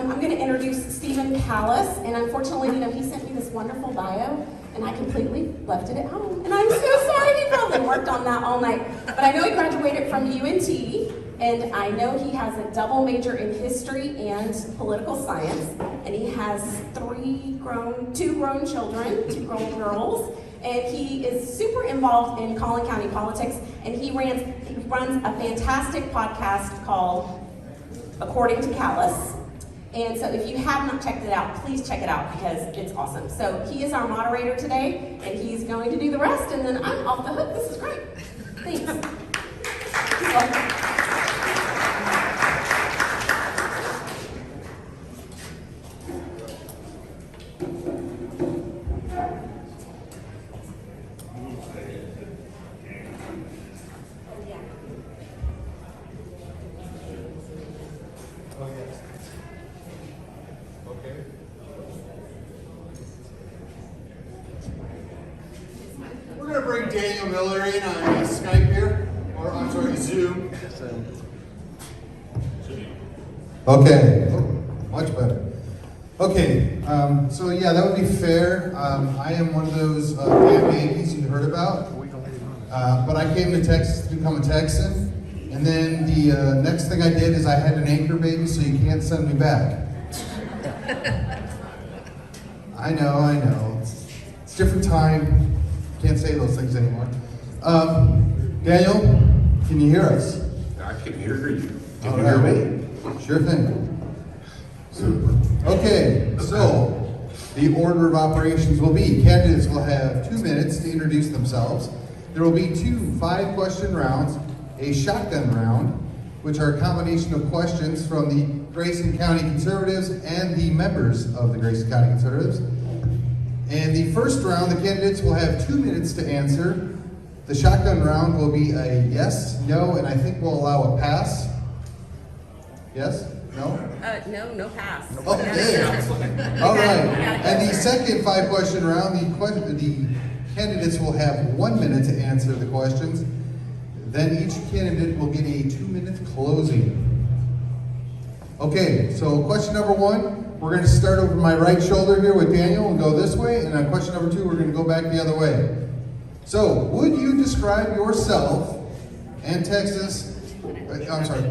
I'm going to introduce Stephen Kallas, and unfortunately, he sent me this wonderful bio, and I completely left it at home. And I'm so sorry, he probably worked on that all night. But I know he graduated from UNT, and I know he has a double major in history and political science, and he has two grown children, 2 grown girls, and he is super involved in Collin County politics, and he runs a fantastic podcast called According to Kallas. And so if you have not checked it out, please check it out because it's awesome. So he is our moderator today, and he's going to do the rest, and then I'm off the hook. This is great. Thanks. You're welcome. Okay, much better. Okay, so yeah, that would be fair. I am one of those band babies you heard about, but I came to Texas to become a Texan, and then the next thing I did is I had an anchor baby, so you can't send me back. I know. It's a different time. Can't say those things anymore. Daniel, can you hear us? I can hear you. Can All you hear right. me? Sure thing. Super. Okay, so the order of operations will be, candidates will have 2 minutes to introduce themselves. There will be 2 5-question rounds, a shotgun round, which are a combination of questions from the Grayson County Conservatives and the members of the Grayson County Conservatives. And the first round, the candidates will have 2 minutes to answer. The shotgun round will be a yes, no, and I think we'll allow a pass. Yes? No? No pass. Okay. All right. And the second 5-question round, the candidates will have 1 minute to answer the questions. Then each candidate will get a 2-minute closing. Okay, so question number 1, we're going to start over my right shoulder here with Daniel and go this way. And on question number 2, we're going to go back the other way. So, would you describe yourself and Texas,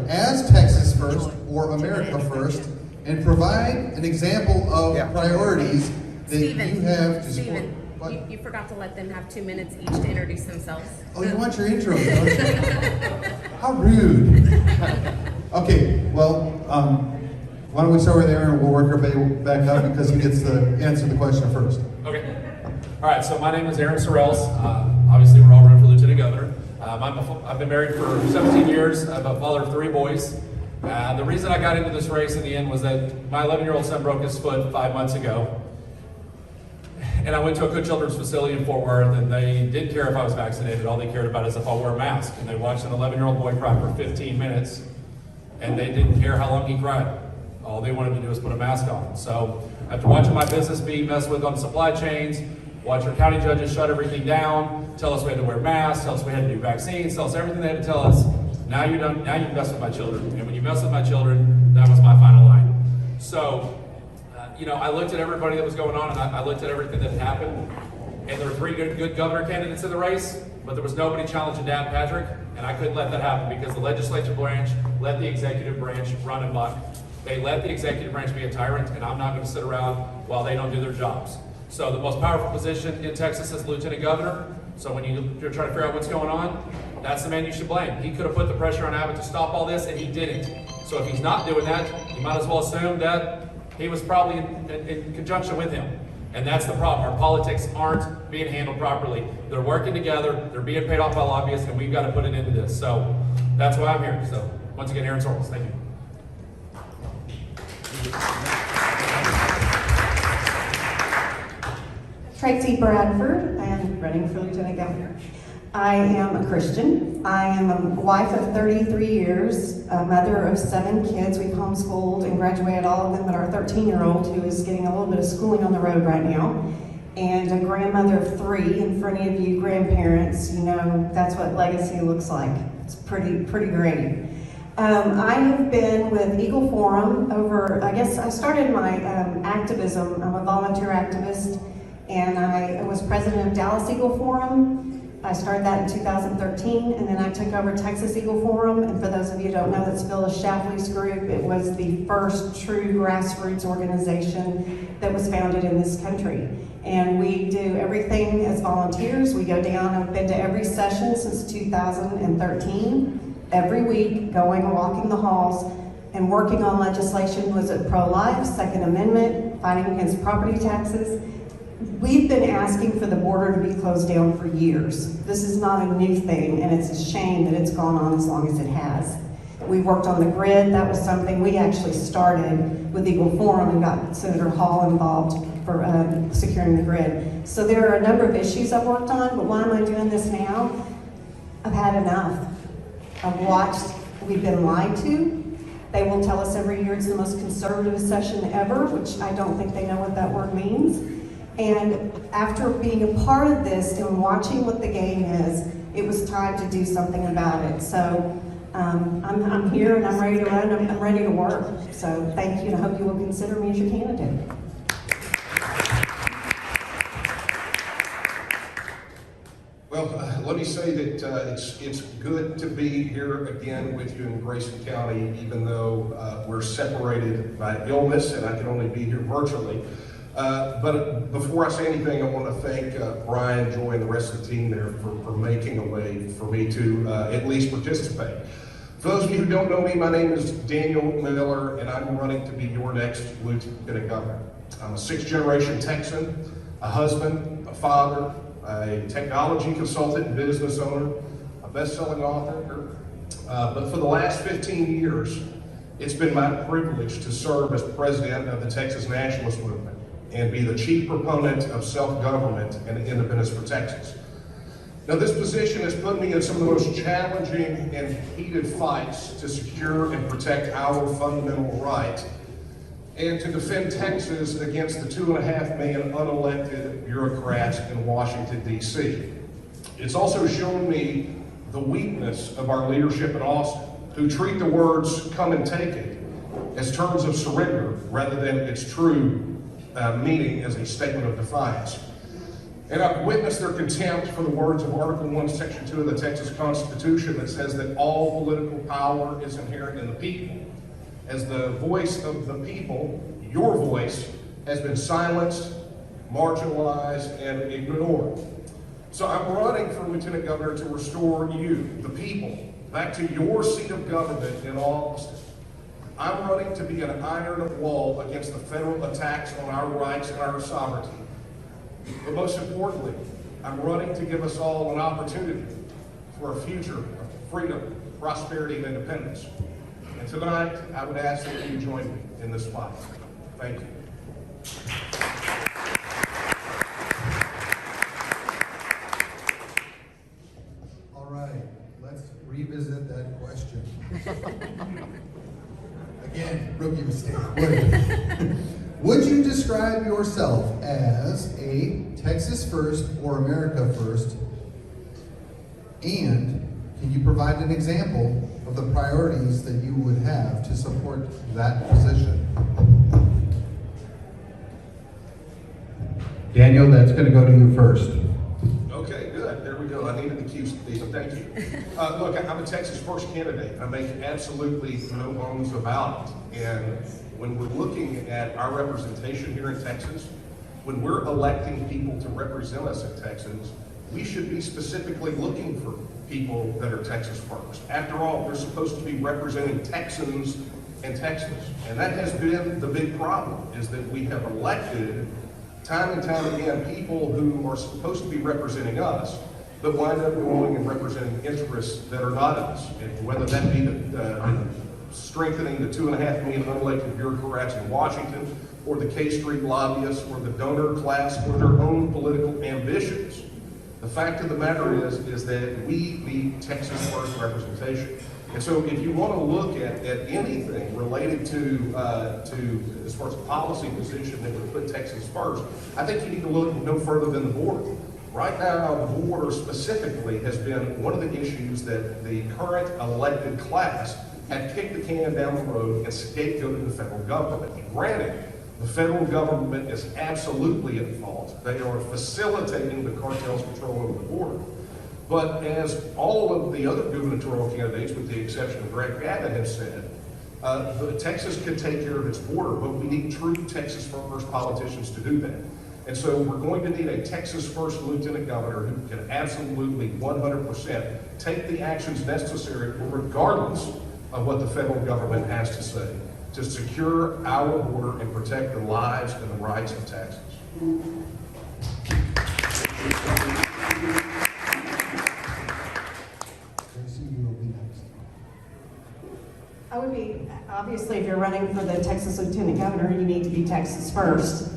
as Texas first or America first, and provide an example of priorities that you have to support? Stephen, you forgot to let them have 2 minutes each to introduce themselves. Oh, you want your intro, don't you? How rude. Okay, well, why don't we start with Aaron and we'll work our way back up because he gets to answer the question first. Okay. All right, so my name is Aaron Sorrells. Obviously, we're all running for Lieutenant Governor. I've been married for 17 years. I'm a father of 3 boys. The reason I got into this race in the end was that my 11-year-old son broke his foot 5 months ago. And I went to a good children's facility in Fort Worth, and they didn't care if I was vaccinated. All they cared about is if I wore a mask. And they watched an 11-year-old boy cry for 15 minutes, and they didn't care how long he cried. All they wanted to do was put a mask on. So after watching my business be messed with on supply chains, watch our county judges shut everything down, tell us we had to wear masks, tell us we had to do vaccines, tell us everything they had to tell us. Now you're done. Now you mess with my children. And when you mess with my children, that was my final line. So, I looked at everybody that was going on, and I looked at everything that had happened. And there were 3 good governor candidates in the race, but there was nobody challenging Dan Patrick, and I couldn't let that happen because the legislative branch let the executive branch run amok. They let the executive branch be a tyrant, and I'm not going to sit around while they don't do their jobs. So the most powerful position in Texas is Lieutenant Governor. So when you're trying to figure out what's going on, that's the man you should blame. He could have put the pressure on Abbott to stop all this, and he didn't. So if he's not doing that, you might as well assume that he was probably in conjunction with him. And that's the problem. Our politics aren't being handled properly. They're working together, they're being paid off by lobbyists, and we've got to put an end to this. So that's why I'm here. So once again, Aaron Sorrells, thank you. Traycee, Bradford, and running for Lieutenant Governor. I am a Christian. I am a wife of 33 years, a mother of 7 kids. We've homeschooled and graduated all of them, but our 13-year-old, who is getting a little bit of schooling on the road right now, and a grandmother of 3. And for any of you grandparents, that's what legacy looks like. It's pretty great. I have been with Eagle Forum over, I guess I started my activism. I'm a volunteer activist, and I was president of Dallas Eagle Forum. I started that in 2013, and then I took over Texas Eagle Forum. And for those of you who don't know, that's Phyllis Schlafly's group. It was the first true grassroots organization that was founded in this country. And we do everything as volunteers. We go down, I've been to every session since 2013, every week, going and walking the halls and working on legislation. Was it pro-life, Second Amendment, fighting against property taxes? We've been asking for the border to be closed down for years. This is not a new thing, and it's a shame that it's gone on as long as it has. We worked on the grid. That was something we actually started with Eagle Forum and got Senator Hall involved for securing the grid. So there are a number of issues I've worked on, but why am I doing this now? I've had enough. I've watched, we've been lied to. They will tell us every year it's the most conservative session ever, which I don't think they know what that word means. And after being a part of this and watching what the game is, it was time to do something about it. So I'm here and I'm ready to run, I'm ready to work. So thank you, and I hope you will consider me as your candidate. Well, let me say that it's good to be here again with you in Grayson County, even though we're separated by illness and I can only be here virtually. But before I say anything, I want to thank Brian, Joy, and the rest of the team there for making a way for me to at least participate. For those of you who don't know me, my name is Daniel Miller, and I'm running to be your next Lieutenant Governor. I'm a sixth-generation Texan, a husband, a father, a technology consultant and business owner, a best-selling author. But for the last 15 years, it's been my privilege to serve as president of the Texas Nationalist Movement and be the chief proponent of self-government and independence for Texas. Now, this position has put me in some of the most challenging and heated fights to secure and protect our fundamental right and to defend Texas against the 2.5 million unelected bureaucrats in Washington, D.C. It's also shown me the weakness of our leadership in Austin, who treat the words "come and take it" as terms of surrender rather than its true meaning as a statement of defiance. And I've witnessed their contempt for the words of Article 1, Section 2 of the Texas Constitution that says that all political power is inherent in the people. As the voice of the people, your voice has been silenced, marginalized, and ignored. So I'm running for Lieutenant Governor to restore you, the people, back to your seat of government in Austin. I'm running to be an iron wall against the federal attacks on our rights and our sovereignty. But most importantly, I'm running to give us all an opportunity for a future of freedom, prosperity, and independence. And tonight, I would ask that you join me in this fight. Thank you. All right, let's revisit that question. Again, rookie mistake. Would you describe yourself as a Texas first or America first? And can you provide an example of the priorities that you would have to support that position? Daniel, that's going to go to you first. Okay, good. There we go. I needed the cues, Stephen. Thank you. Look, I'm a Texas first candidate. I make absolutely no bones about it. And when we're looking at our representation here in Texas, when we're electing people to represent us in Texas, we should be specifically looking for people that are Texas first. After all, we're supposed to be representing Texans and Texas. And that has been the big problem, is that we have elected time and time again people who are supposed to be representing us, but wind up going and representing interests that are not us. And whether that be strengthening the 2.5 million unelected bureaucrats in Washington, or the K Street lobbyists, or the donor class, or their own political ambitions. The fact of the matter is that we need Texas first representation. And so if you want to look at anything related to as far as a policy position that would put Texas first, I think you need to look no further than the border. Right now, the border specifically has been one of the issues that the current elected class have kicked the can down the road and scapegoated the federal government. Granted, the federal government is absolutely at fault. They are facilitating the cartel's control over the border. But as all of the other gubernatorial candidates, with the exception of Greg Abbott, have said, Texas can take care of its border, but we need true Texas first politicians to do that. And so we're going to need a Texas first lieutenant governor who can absolutely 100% take the actions necessary, regardless of what the federal government has to say, to secure our border and protect the lives and the rights of Texans. Traycee, you will be next. I would be, obviously, if you're running for the Texas Lieutenant Governor, you need to be Texas first.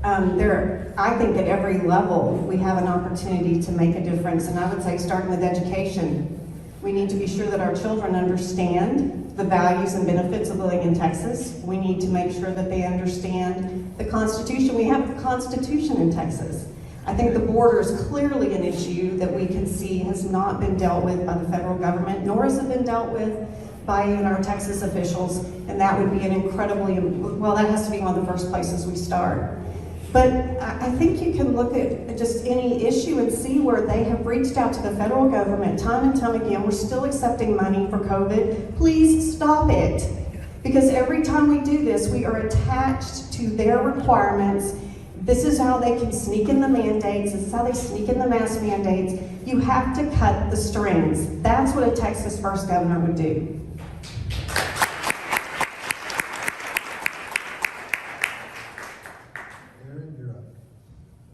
I think at every level, we have an opportunity to make a difference, and I would say starting with education. We need to be sure that our children understand the values and benefits of living in Texas. We need to make sure that they understand the Constitution. We have the Constitution in Texas. I think the border is clearly an issue that we can see has not been dealt with by the federal government, nor has it been dealt with by even our Texas officials, and that would be an incredibly, well, that has to be one of the first places we start. But I think you can look at just any issue and see where they have reached out to the federal government time and time again. We're still accepting money for COVID. Please stop it. Because every time we do this, we are attached to their requirements. This is how they can sneak in the mandates. This is how they sneak in the mask mandates. You have to cut the strings. That's what a Texas first governor would do.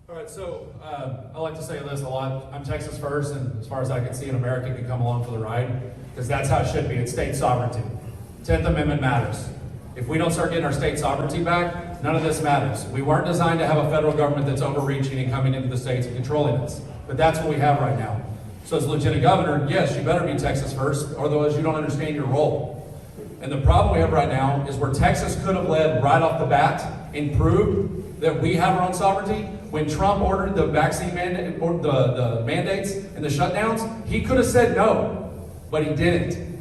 All right, so I like to say this a lot. I'm Texas first, and as far as I can see, an American can come along for the ride, because that's how it should be. It's state sovereignty. 10th Amendment matters. If we don't start getting our state sovereignty back, none of this matters. We weren't designed to have a federal government that's overreaching and coming into the states and controlling us. But that's what we have right now. So as Lieutenant Governor, yes, you better be Texas first, otherwise you don't understand your role. And the problem we have right now is where Texas could have led right off the bat and proved that we have our own sovereignty. When Trump ordered the vaccine mandate, or the mandates and the shutdowns, he could have said no, but he didn't.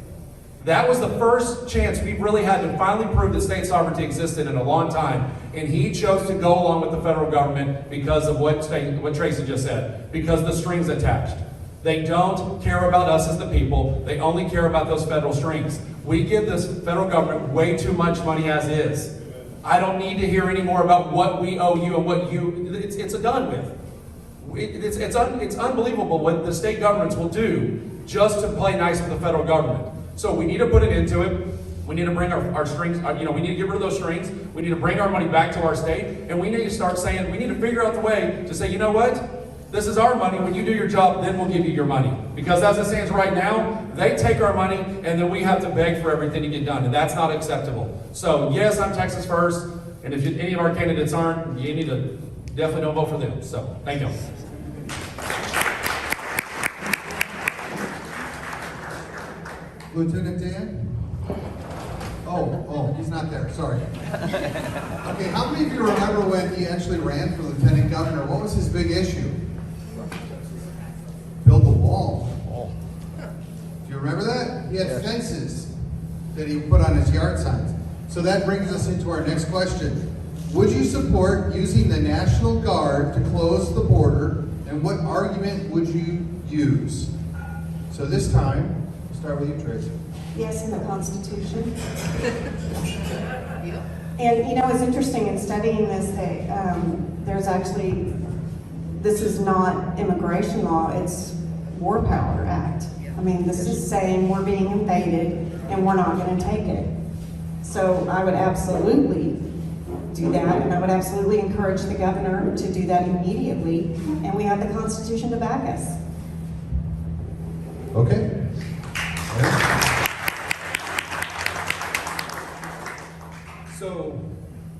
That was the first chance we really had to finally prove that state sovereignty existed in a long time, and he chose to go along with the federal government because of what Traycee just said, because the strings attached. They don't care about us as the people. They only care about those federal strings. We give this federal government way too much money as is. I don't need to hear any more about what we owe you and what you, it's done with. It's unbelievable what the state governments will do just to play nice with the federal government. So we need to put it into it. We need to bring our strings, we need to get rid of those strings. We need to bring our money back to our state. And we need to start saying, we need to figure out the way to say, you know what? This is our money. When you do your job, then we'll give you your money. Because as it stands right now, they take our money and then we have to beg for everything to get done. And that's not acceptable. So yes, I'm Texas first. And if any of our candidates aren't, you need to definitely don't vote for them. So thank you. Lieutenant Dan? Oh, he's not there, sorry. Okay, how many of you remember when he actually ran for lieutenant governor? What was his big issue? Build the wall. Do you remember that? He had fences that he put on his yard signs. So that brings us into our next question. Would you support using the National Guard to close the border, and what argument would you use? So this time, we'll start with you, Traycee. Yes, in the Constitution. And you know, it's interesting in studying this that there's actually, this is not immigration law, it's War Power Act. I mean, this is saying we're being invaded and we're not going to take it. So I would absolutely do that, and I would absolutely encourage the governor to do that immediately, and we have the Constitution to back us. Okay. So,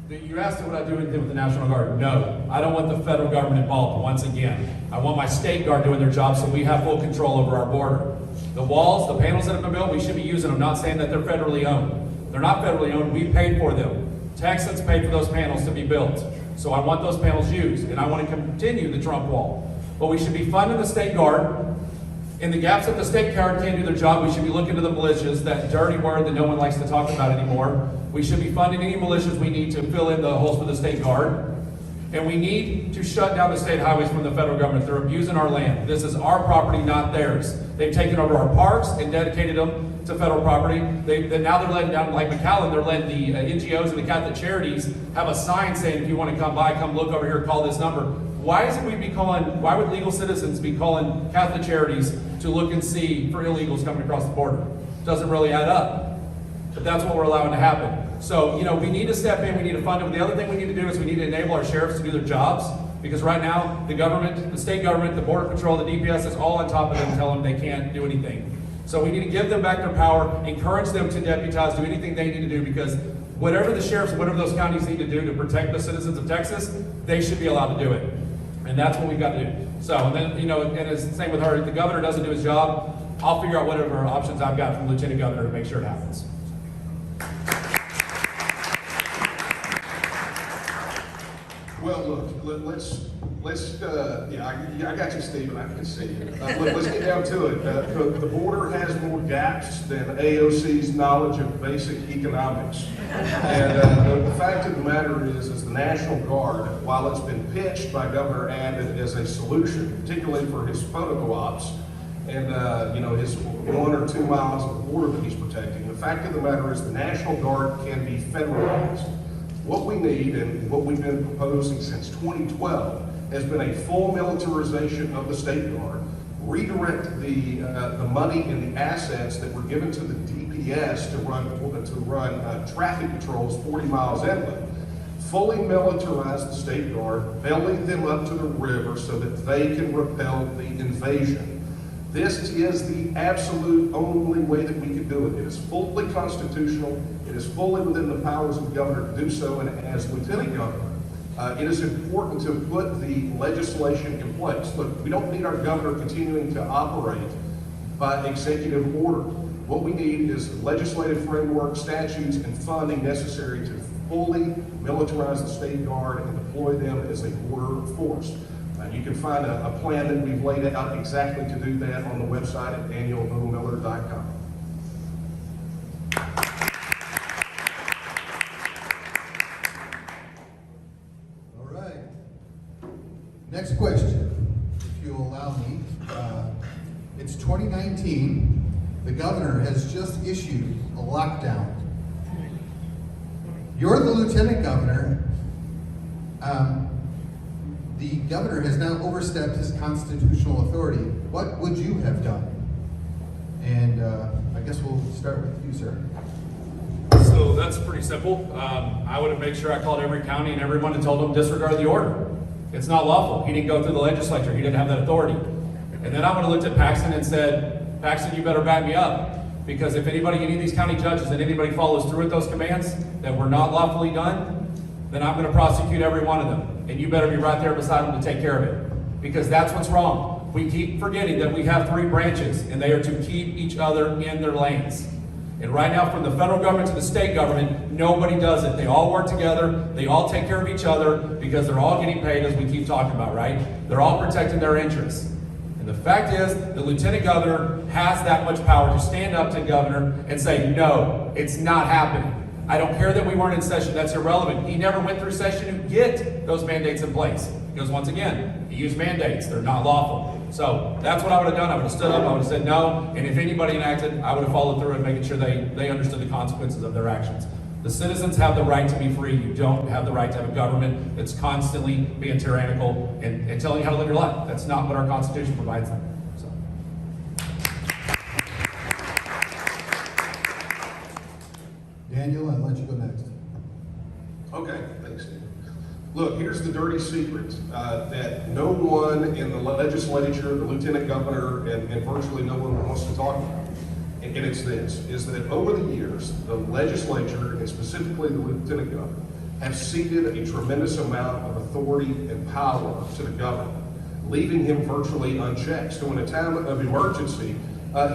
you asked what I do with the National Guard. No, I don't want the federal government involved once again. I want my state guard doing their job so we have full control over our border. The walls, the panels that have been built, we should be using them, not saying that they're federally owned. They're not federally owned, we paid for them. Texans paid for those panels to be built. So I want those panels used, and I want to continue the Trump wall. But we should be funding the state guard In the gaps that the state guard can't do their job, we should be looking to the militias, that dirty word that no one likes to talk about anymore. We should be funding any militias we need to fill in the holes for the state guard. And we need to shut down the state highways from the federal government. They're abusing our land. This is our property, not theirs. They've taken over our parks and dedicated them to federal property. Now they're letting down, like McAllen, they're letting the NGOs and the Catholic Charities have a sign saying, if you want to come by, come look over here, call this number. Why would legal citizens be calling Catholic Charities to look and see for illegals coming across the border? Doesn't really add up. But that's what we're allowing to happen. So, we need to step in, we need to fund it. The other thing we need to do is we need to enable our sheriffs to do their jobs. Because right now, the government, the state government, the border patrol, the DPS is all on top of them, telling them they can't do anything. So we need to give them back their power, encourage them to deputize, do anything they need to do, because whatever the sheriffs, whatever those counties need to do to protect the citizens of Texas, they should be allowed to do it. And that's what we've got to do. So, and then, and it's the same with her. If the governor doesn't do his job, I'll figure out whatever options I've got from the lieutenant governor to make sure it happens. Well, look, I got you, Stephen, I can see you. Let's get down to it. The border has more gaps than AOC's knowledge of basic economics. And the fact of the matter is the National Guard, while it's been pitched by Governor Abbott as a solution, particularly for his photo ops, and his 1 or 2 miles of border that he's protecting, the fact of the matter is the National Guard can be federalized. What we need, and what we've been proposing since 2012, has been a full militarization of the State Guard, redirect the money and the assets that were given to the DPS to run traffic patrols 40 miles inland, fully militarize the State Guard, belly them up to the river so that they can repel the invasion. This is the absolute only way that we can do it. It is fully constitutional. It is fully within the powers of the governor to do so. And as lieutenant governor, it is important to put the legislation in place. Look, we don't need our governor continuing to operate by executive order. What we need is legislative framework, statutes, and funding necessary to fully militarize the State Guard and deploy them as a border force. You can find a plan that we've laid out exactly to do that on the website at danielomiller.com. All right. Next question, if you'll allow me. It's 2019. The governor has just issued a lockdown. You're the lieutenant governor. The governor has now overstepped his constitutional authority. What would you have done? And I guess we'll start with you, sir. So that's pretty simple. I would have made sure I called every county and everyone and told them disregard the order. It's not lawful. He didn't go through the legislature. He didn't have that authority. And then I would have looked at Paxton and said, Paxton, you better back me up. Because if any of these county judges and anybody follows through with those commands that were not lawfully done, then I'm going to prosecute every one of them. And you better be right there beside them to take care of it. Because that's what's wrong. We keep forgetting that we have 3 branches, and they are to keep each other in their lanes. And right now, from the federal government to the state government, nobody does it. They all work together. They all take care of each other because they're all getting paid, as we keep talking about, right? They're all protecting their interests. And the fact is, the lieutenant governor has that much power to stand up to the governor and say, no, it's not happening. I don't care that we weren't in session. That's irrelevant. He never went through session to get those mandates in place. Because once again, he used mandates. They're not lawful. So that's what I would have done. I would have stood up. I would have said no. And if anybody enacted, I would have followed through and making sure they understood the consequences of their actions. The citizens have the right to be free. You don't have the right to have a government that's constantly being tyrannical and telling you how to live your life. That's not what our Constitution provides them. So. Daniel, I'll let you go next. Okay, thanks, Steve. Look, here's the dirty secret that no one in the legislature, the lieutenant governor, and virtually no one wants to talk about. And it's this, is that over the years, the legislature, and specifically the lieutenant governor, have ceded a tremendous amount of authority and power to the governor, leaving him virtually unchecked. So in a time of emergency,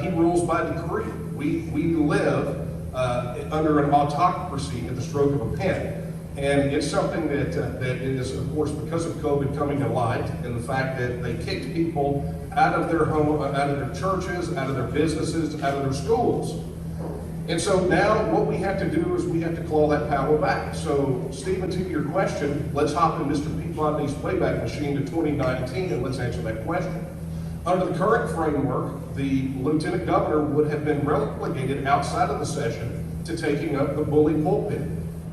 he rules by decree. We live under an autocracy at the stroke of a pen. And it's something that is, of course, because of COVID coming to light and the fact that they kicked people out of their home, out of their churches, out of their businesses, out of their schools. And so now what we have to do is we have to claw that power back. So Stephen, to your question, let's hop in Mr. Peabody's Wayback Machine to 2019 and let's answer that question. Under the current framework, the Lieutenant Governor would have been relegated outside of the session to taking up the bully pulpit,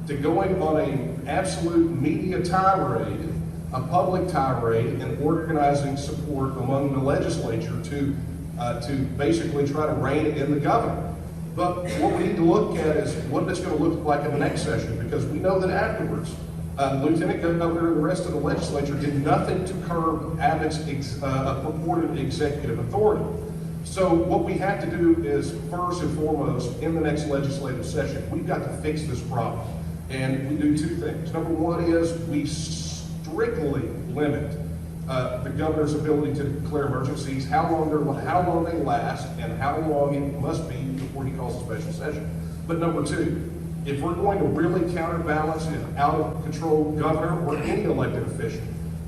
to going on an absolute media tirade, a public tirade, and organizing support among the legislature to basically try to rein in the governor. But what we need to look at is what it's going to look like in the next session, because we know that afterwards, Lieutenant Governor and the rest of the legislature did nothing to curb Abbott's purported executive authority. So what we have to do is, first and foremost, in the next legislative session, we've got to fix this problem. And we do two things. Number one is we strictly limit the governor's ability to declare emergencies, how long they last, and how long it must be before he calls a special session. But number two, if we're going to really counterbalance an out-of-control governor or any elected official,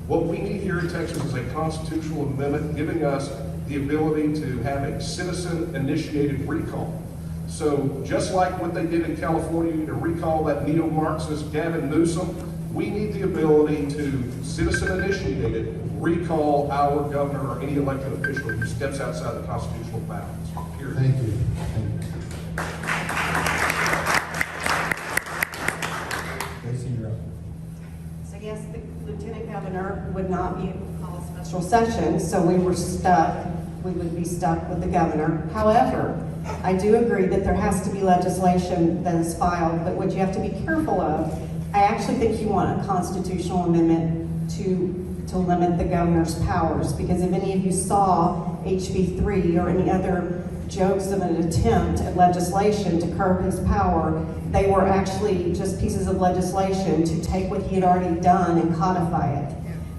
what we need here in Texas is a constitutional amendment giving us the ability to have a citizen-initiated recall. So just like what they did in California to recall that neo-Marxist Gavin Newsom, we need the ability to citizen-initiated recall our governor or any elected official who steps outside the constitutional bounds. Period. Thank you. Grayson, you're up. So yes, the Lieutenant Governor would not be able to call a special session, so we would be stuck with the governor. However, I do agree that there has to be legislation that is filed, but what you have to be careful of, I actually think you want a constitutional amendment to limit the governor's powers, because if any of you saw HB 3 or any other jokes of an attempt at legislation to curb his power, they were actually just pieces of legislation to take what he had already done and codify it.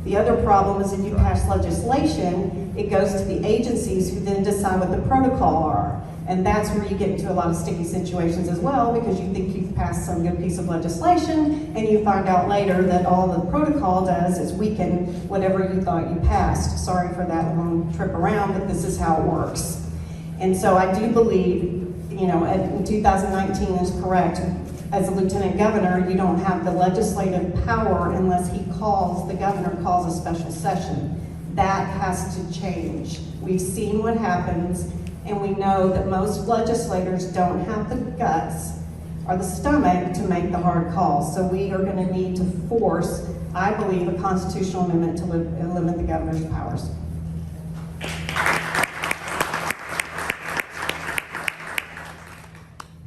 The other problem is if you pass legislation, it goes to the agencies who then decide what the protocol are. And that's where you get into a lot of sticky situations as well, because you think you've passed some good piece of legislation and you find out later that all the protocol does is weaken whatever you thought you passed. Sorry for that long trip around, but this is how it works. And so I do believe, in 2019 is correct. As a lieutenant governor, you don't have the legislative power unless the governor calls a special session. That has to change. We've seen what happens, and we know that most legislators don't have the guts or the stomach to make the hard calls. So we are going to need to force, I believe, a constitutional amendment to limit the governor's powers.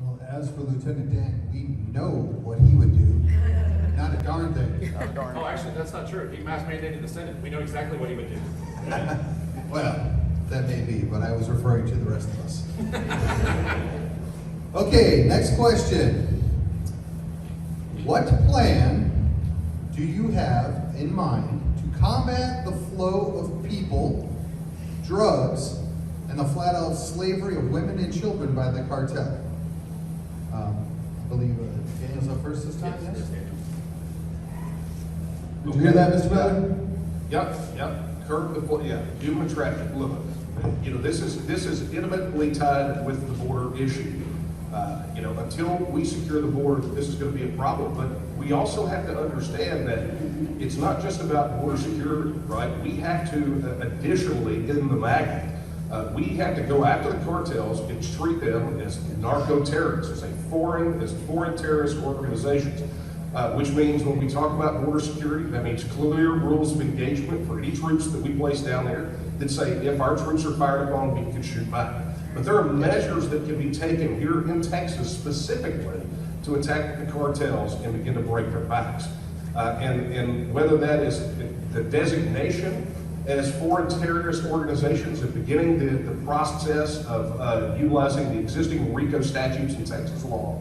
Well, as for Lieutenant Dan, we know what he would do. Not a darn thing. Oh, actually, that's not true. He mass mandated the Senate. We know exactly what he would do. Well, that may be, but I was referring to the rest of us. Okay, next question. What plan do you have in mind to combat the flow of people, drugs, and the flat-out slavery of women and children by the cartel? I believe Daniel's up first this time, yes? Did you hear that, Mr. Miller? Yep. Curb the flow. Yeah, human trafficking. Look, this is intimately tied with the border issue. Until we secure the border, this is going to be a problem. But we also have to understand that it's not just about border security, right? We have to additionally, in the magnet, we have to go after the cartels and treat them as narco-terrorists, as foreign terrorist organizations. Which means when we talk about border security, that means clear rules of engagement for any troops that we place down there that say if our troops are fired upon, we can shoot back. But there are measures that can be taken here in Texas specifically to attack the cartels and begin to break their backs. And whether that is the designation as foreign terrorist organizations and beginning the process of utilizing the existing RICO statutes in Texas law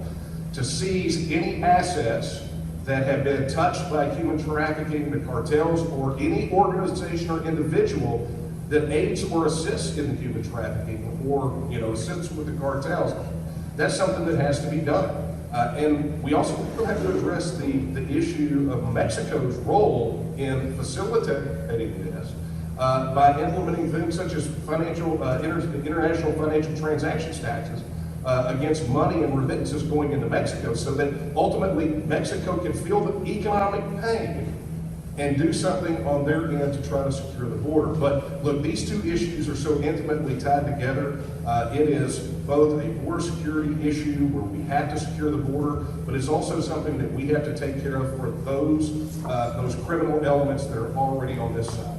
to seize any assets that have been touched by human trafficking, the cartels, or any organization or individual that aids or assists in the human trafficking or assists with the cartels. That's something that has to be done. And we also have to address the issue of Mexico's role in facilitating this. by implementing things such as international financial transactions taxes against money and remittances going into Mexico, so that ultimately Mexico can feel the economic pain and do something on their end to try to secure the border. But look, these two issues are so intimately tied together. It is both a border security issue where we have to secure the border, but it's also something that we have to take care of for those criminal elements that are already on this side.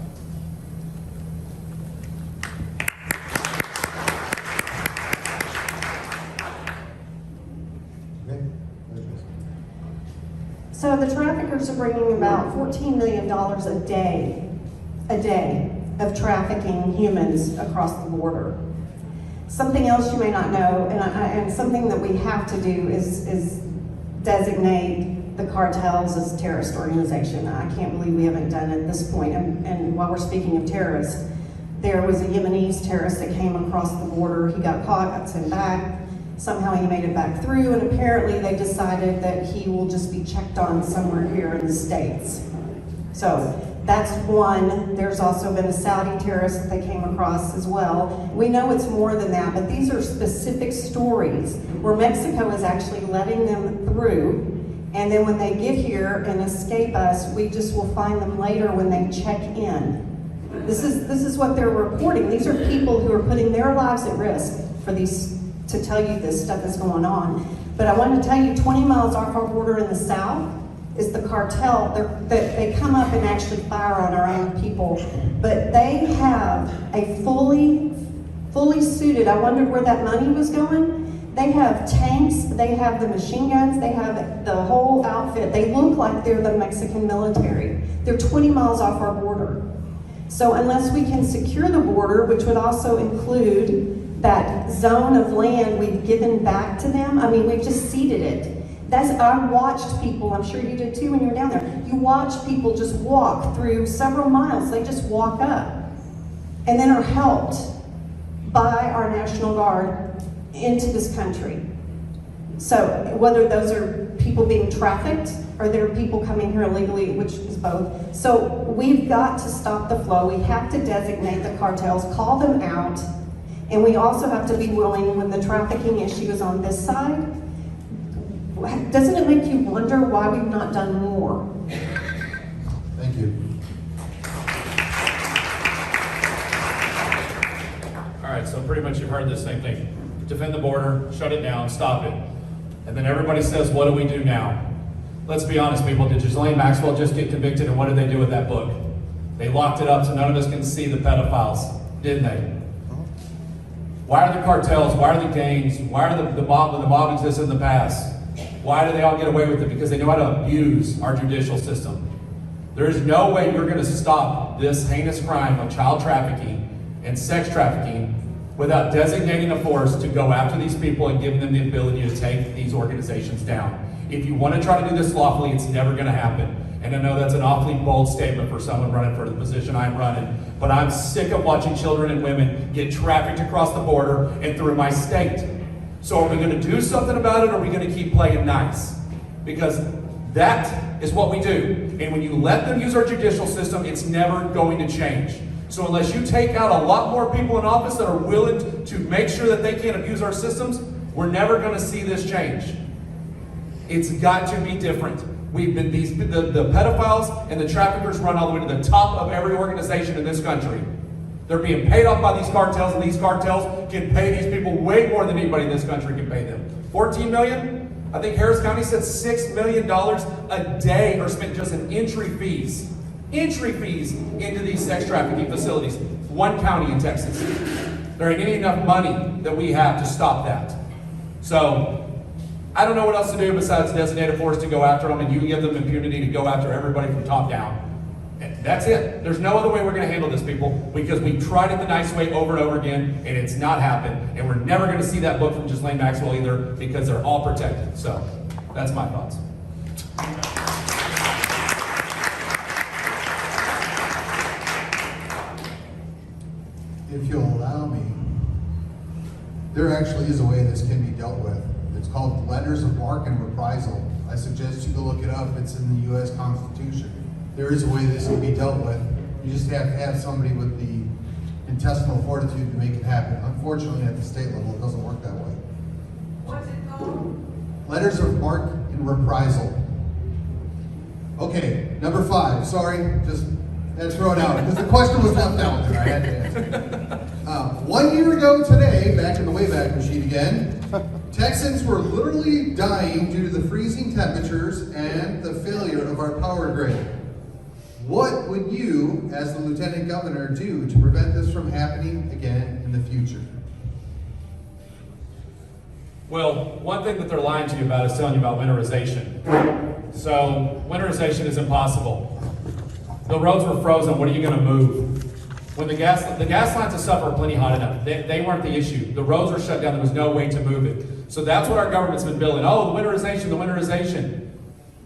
So the traffickers are bringing about $14 million a day of trafficking humans across the border. Something else you may not know, and something that we have to do is designate the cartels as a terrorist organization. I can't believe we haven't done it at this point. And while we're speaking of terrorists, there was a Yemenese terrorist that came across the border. He got caught, got sent back. Somehow he made it back through, and apparently they decided that he will just be checked on somewhere here in the States. So that's one. There's also been a Saudi terrorist that they came across as well. We know it's more than that, but these are specific stories where Mexico is actually letting them through, and then when they get here and escape us, we just will find them later when they check in. This is what they're reporting. These are people who are putting their lives at risk for these, to tell you this stuff is going on. But I want to tell you, 20 miles off our border in the south is the cartel. They come up and actually fire on our own people. But they have a fully suited, I wondered where that money was going. They have tanks, they have the machine guns, they have the whole outfit. They look like they're the Mexican military. They're 20 miles off our border. So unless we can secure the border, which would also include that zone of land we've given back to them, I mean, we've just ceded it. I watched people, I'm sure you did too when you were down there, you watch people just walk through several miles. They just walk up and then are helped by our National Guard into this country. So whether those are people being trafficked or there are people coming here illegally, which is both. So we've got to stop the flow. We have to designate the cartels, call them out, and we also have to be willing, when the trafficking issue is on this side, doesn't it make you wonder why we've not done more? Thank you. All right, so pretty much you've heard the same thing. Defend the border, shut it down, stop it. And then everybody says, what do we do now? Let's be honest, people. Did Ghislaine Maxwell just get convicted, and what did they do with that book? They locked it up so none of us can see the pedophiles, didn't they? Why are the cartels, why are the gangs, why are the mob, when the mob existed in the past, why do they all get away with it? Because they know how to abuse our judicial system. There is no way you're going to stop this heinous crime of child trafficking and sex trafficking without designating a force to go after these people and giving them the ability to take these organizations down. If you want to try to do this lawfully, it's never going to happen. And I know that's an awfully bold statement for someone running for the position I'm running, but I'm sick of watching children and women get trafficked across the border and through my state. So are we going to do something about it, or are we going to keep playing nice? Because that is what we do. And when you let them use our judicial system, it's never going to change. So unless you take out a lot more people in office that are willing to make sure that they can't abuse our systems, we're never going to see this change. It's got to be different. We've been the pedophiles and the traffickers run all the way to the top of every organization in this country. They're being paid off by these cartels, and these cartels can pay these people way more than anybody in this country can pay them. 14 million? I think Harris County said $6 million a day are spent just in entry fees into these sex trafficking facilities. One county in Texas. There ain't enough money that we have to stop that. So I don't know what else to do besides designate a force to go after them, and you give them impunity to go after everybody from top down. And that's it. There's no other way we're going to handle this, people, because we tried it the nice way over and over again, and it's not happened. And we're never going to see that book from Ghislaine Maxwell either, because they're all protected. So that's my thoughts. If you'll allow me, there actually is a way this can be dealt with. It's called letters of marque and reprisal. I suggest you go look it up. It's in the U.S. Constitution. There is a way this can be dealt with. You just have to have somebody with the intestinal fortitude to make it happen. Unfortunately, at the state level, it doesn't work that way. What's it called? Letters of marque and reprisal. Okay, number 5. Sorry, just had to throw it out because the question was left out there. I had to answer. 1 year ago today, back in the Wayback Machine again, Texans were literally dying due to the freezing temperatures and the failure of our power grid. What would you, as the Lieutenant Governor, do to prevent this from happening again in the future? Well, one thing that they're lying to you about is telling you about winterization. So, winterization is impossible. The roads were frozen, what are you gonna move? When the gas lines of stuff are plenty hot enough. They weren't the issue. The roads were shut down, there was no way to move it. So that's what our government's been building. Oh, the winterization.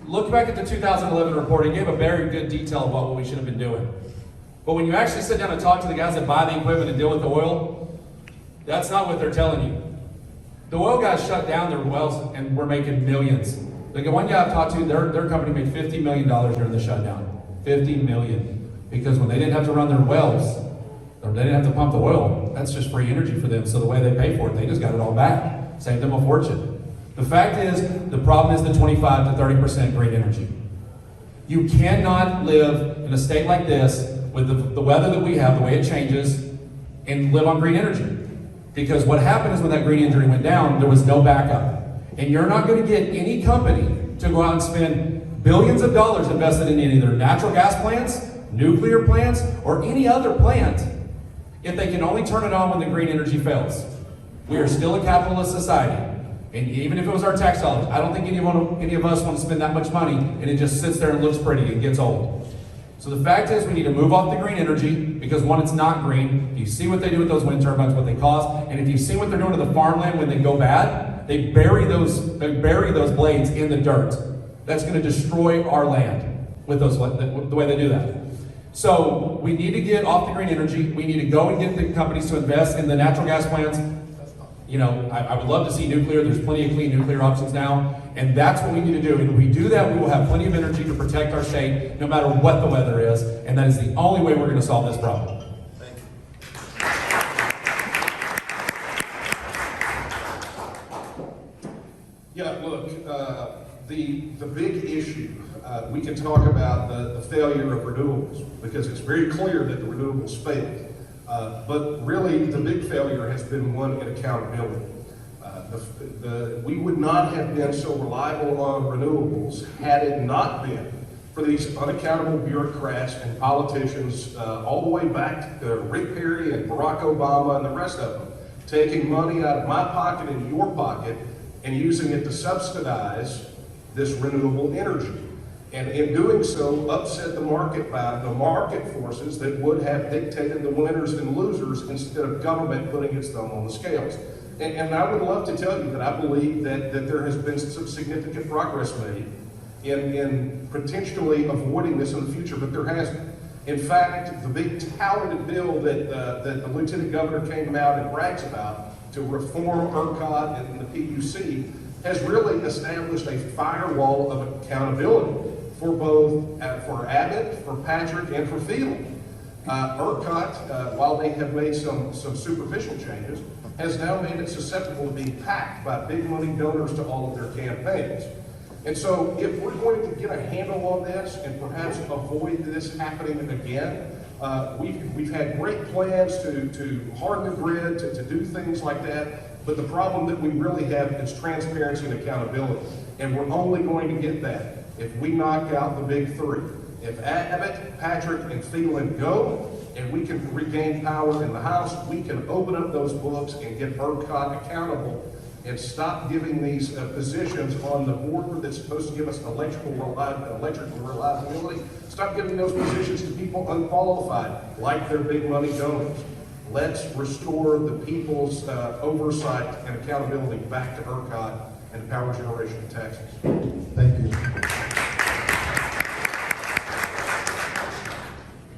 Look back at the 2011 report, it gave a very good detail about what we should have been doing. But when you actually sit down and talk to the guys that buy the equipment and deal with the oil, that's not what they're telling you. The oil guys shut down their wells and we're making millions. Like the one guy I've talked to, their company made $50 million during the shutdown. $50 million. Because when they didn't have to run their wells, or they didn't have to pump the oil, that's just free energy for them. So the way they pay for it, they just got it all back. Saved them a fortune. The fact is, the problem is the 25 to 30% green energy. You cannot live in a state like this with the weather that we have, the way it changes, and live on green energy. Because what happened is when that green energy went down, there was no backup. And you're not going to get any company to go out and spend billions of dollars invested in either natural gas plants, nuclear plants, or any other plant if they can only turn it on when the green energy fails. We are still a capitalist society. And even if it was our tax dollars, I don't think any of us want to spend that much money and it just sits there and looks pretty and gets old. So the fact is we need to move off the green energy because one, it's not green. You see what they do with those wind turbines, what they cost, and if you see what they're doing to the farmland when they go bad, they bury those blades in the dirt. That's going to destroy our land with the way they do that. So we need to get off the green energy. We need to go and get the companies to invest in the natural gas plants. You know, I would love to see nuclear. There's plenty of clean nuclear options now. And that's what we need to do. And if we do that, we will have plenty of energy to protect our state, no matter what the weather is. And that is the only way we're going to solve this problem. Thank you. Yeah, look, the big issue, we can talk about the failure of renewables, because it's very clear that the renewables failed. But really, the big failure has been one in accountability. We would not have been so reliable on renewables had it not been for these unaccountable bureaucrats and politicians all the way back to Rick Perry and Barack Obama and the rest of them, taking money out of my pocket and your pocket and using it to subsidize this renewable energy. And in doing so, upset the market by the market forces that would have dictated the winners and losers instead of government putting its thumb on the scales. And I would love to tell you that I believe that there has been some significant progress made in potentially avoiding this in the future, but there hasn't. In fact, the big touted bill that the Lieutenant Governor came out and brags about to reform ERCOT and the PUC has really established a firewall of accountability for both, for Abbott, for Patrick, and for Field. ERCOT, while they have made some superficial changes, has now made it susceptible to being packed by big money donors to all of their campaigns. And so if we're going to get a handle on this and perhaps avoid this happening again, we've had great plans to harden the grid, to do things like that, but the problem that we really have is transparency and accountability. And we're only going to get that if we knock out the big three. If Abbott, Patrick, and Phelan go, and we can regain power in the House, we can open up those books and get ERCOT accountable and stop giving these positions on the board that's supposed to give us electrical reliability. Stop giving those positions to people unqualified, like their big money donors. Let's restore the people's oversight and accountability back to ERCOT and power generation in Texas. Thank you.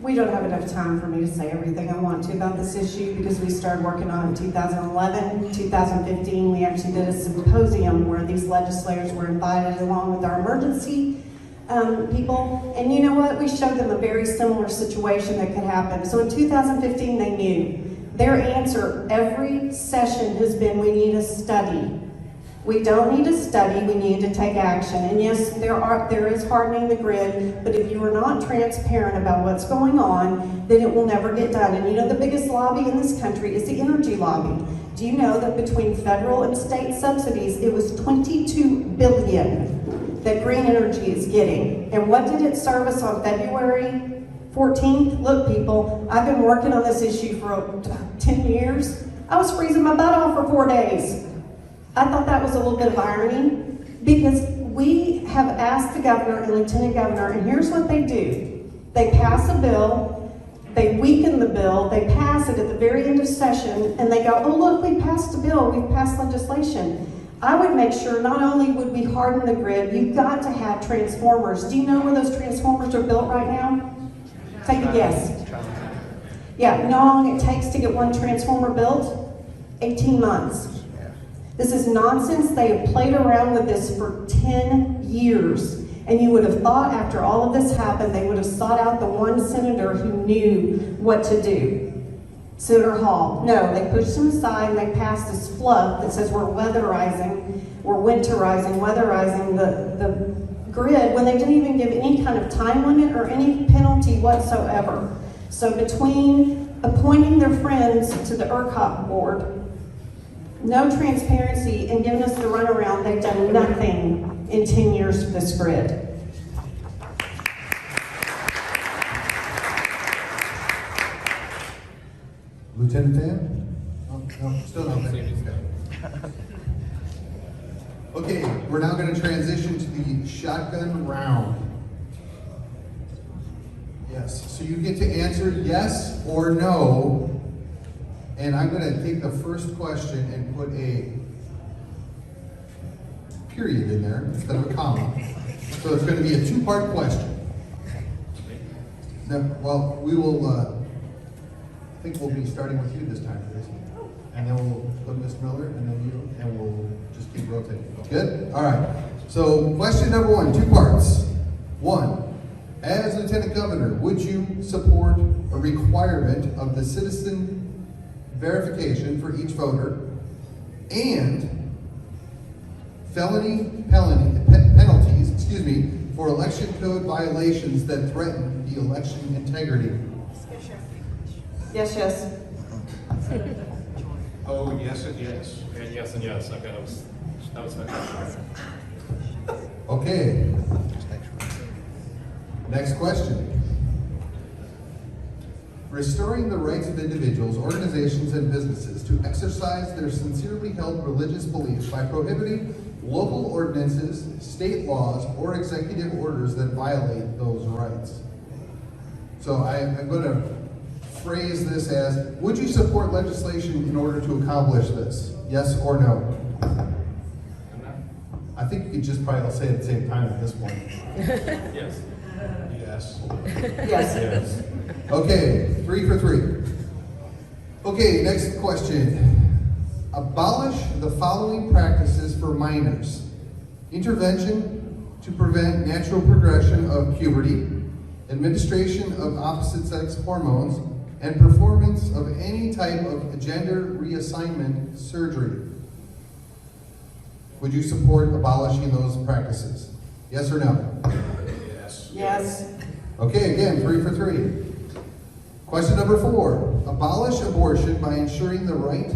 We don't have enough time for me to say everything I want to about this issue because we started working on it in 2011. 2015, we actually did a symposium where these legislators were invited along with our emergency people. And you know what? We showed them a very similar situation that could happen. So in 2015, they knew. Their answer every session has been, we need a study. We don't need to study, we need to take action. And yes, there is hardening the grid, but if you are not transparent about what's going on, then it will never get done. And you know the biggest lobby in this country is the energy lobby. Do you know that between federal and state subsidies, it was $22 billion that green energy is getting? And what did it service on February 14th? Look, people, I've been working on this issue for 10 years. I was freezing my butt off for 4 days. I thought that was a little bit of irony, because we have asked the governor and lieutenant governor, and here's what they do. They pass a bill, they weaken the bill, they pass it at the very end of session, and they go, oh look, we passed a bill, we've passed legislation. I would make sure not only would we harden the grid, you've got to have transformers. Do you know where those transformers are built right now? Take a guess. Yeah, you know how long it takes to get one transformer built? 18 months. This is nonsense. They have played around with this for 10 years. And you would have thought after all of this happened, they would have sought out the one senator who knew what to do. Senator Hall. No, they pushed him aside and they passed this fluff that says we're winterizing the grid, when they didn't even give any kind of time limit or any penalty whatsoever. So between appointing their friends to the ERCOT board, no transparency, and giving us the runaround, they've done nothing in 10 years for this grid. Lieutenant Dan? No, still nothing. Okay, we're now going to transition to the shotgun round. Yes, so you get to answer yes or no. And I'm going to take the first question and put a period in there instead of a comma. So it's going to be a two-part question. Now, well, we will, I think we'll be starting with you this time, Grayson. And then we'll go to Ms. Miller, and then you, and we'll just keep rotating. Good? All right. So question number one, 2 parts. 1, as Lieutenant Governor, would you support a requirement of the citizen verification for each voter and penalties, for election code violations that threaten the election integrity? Yes, yes. Oh, yes and yes. And yes and yes. Okay, that was my question. Okay. Next question. Restoring the rights of individuals, organizations, and businesses to exercise their sincerely held religious beliefs by prohibiting local ordinances, state laws, or executive orders that violate those rights. So I'm going to phrase this as, would you support legislation in order to accomplish this? Yes or no? I think you could just probably say it at the same time at this point. Yes. Yes. Yes. Yes. Okay, 3 for 3. Okay, next question. Abolish the following practices for minors. Intervention to prevent natural progression of puberty, administration of opposite-sex hormones, and performance of any type of gender reassignment surgery. Would you support abolishing those practices? Yes or no? Yes. Yes. Okay, again, 3 for 3. Question number 4. Abolish abortion by ensuring the right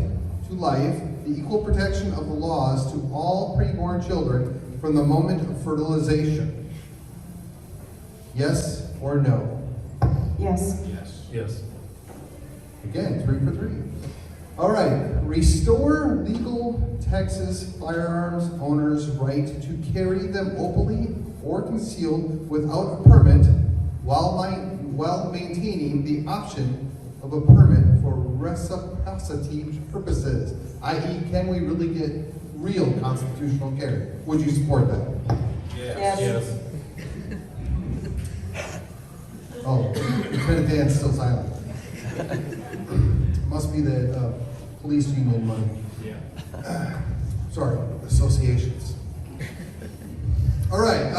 to life, the equal protection of the laws to all preborn children from the moment of fertilization. Yes or no? Yes. Yes. Yes. Again, 3 for 3. All right. Restore legal Texas firearms owners' right to carry them openly or concealed without a permit while maintaining the option of a permit for reciprocity purposes, i.e., can we really get real constitutional carry? Would you support that? Yes. Yes. Oh, Lieutenant Dan's still silent. Must be the police union money. Yeah. Sorry, associations. All right.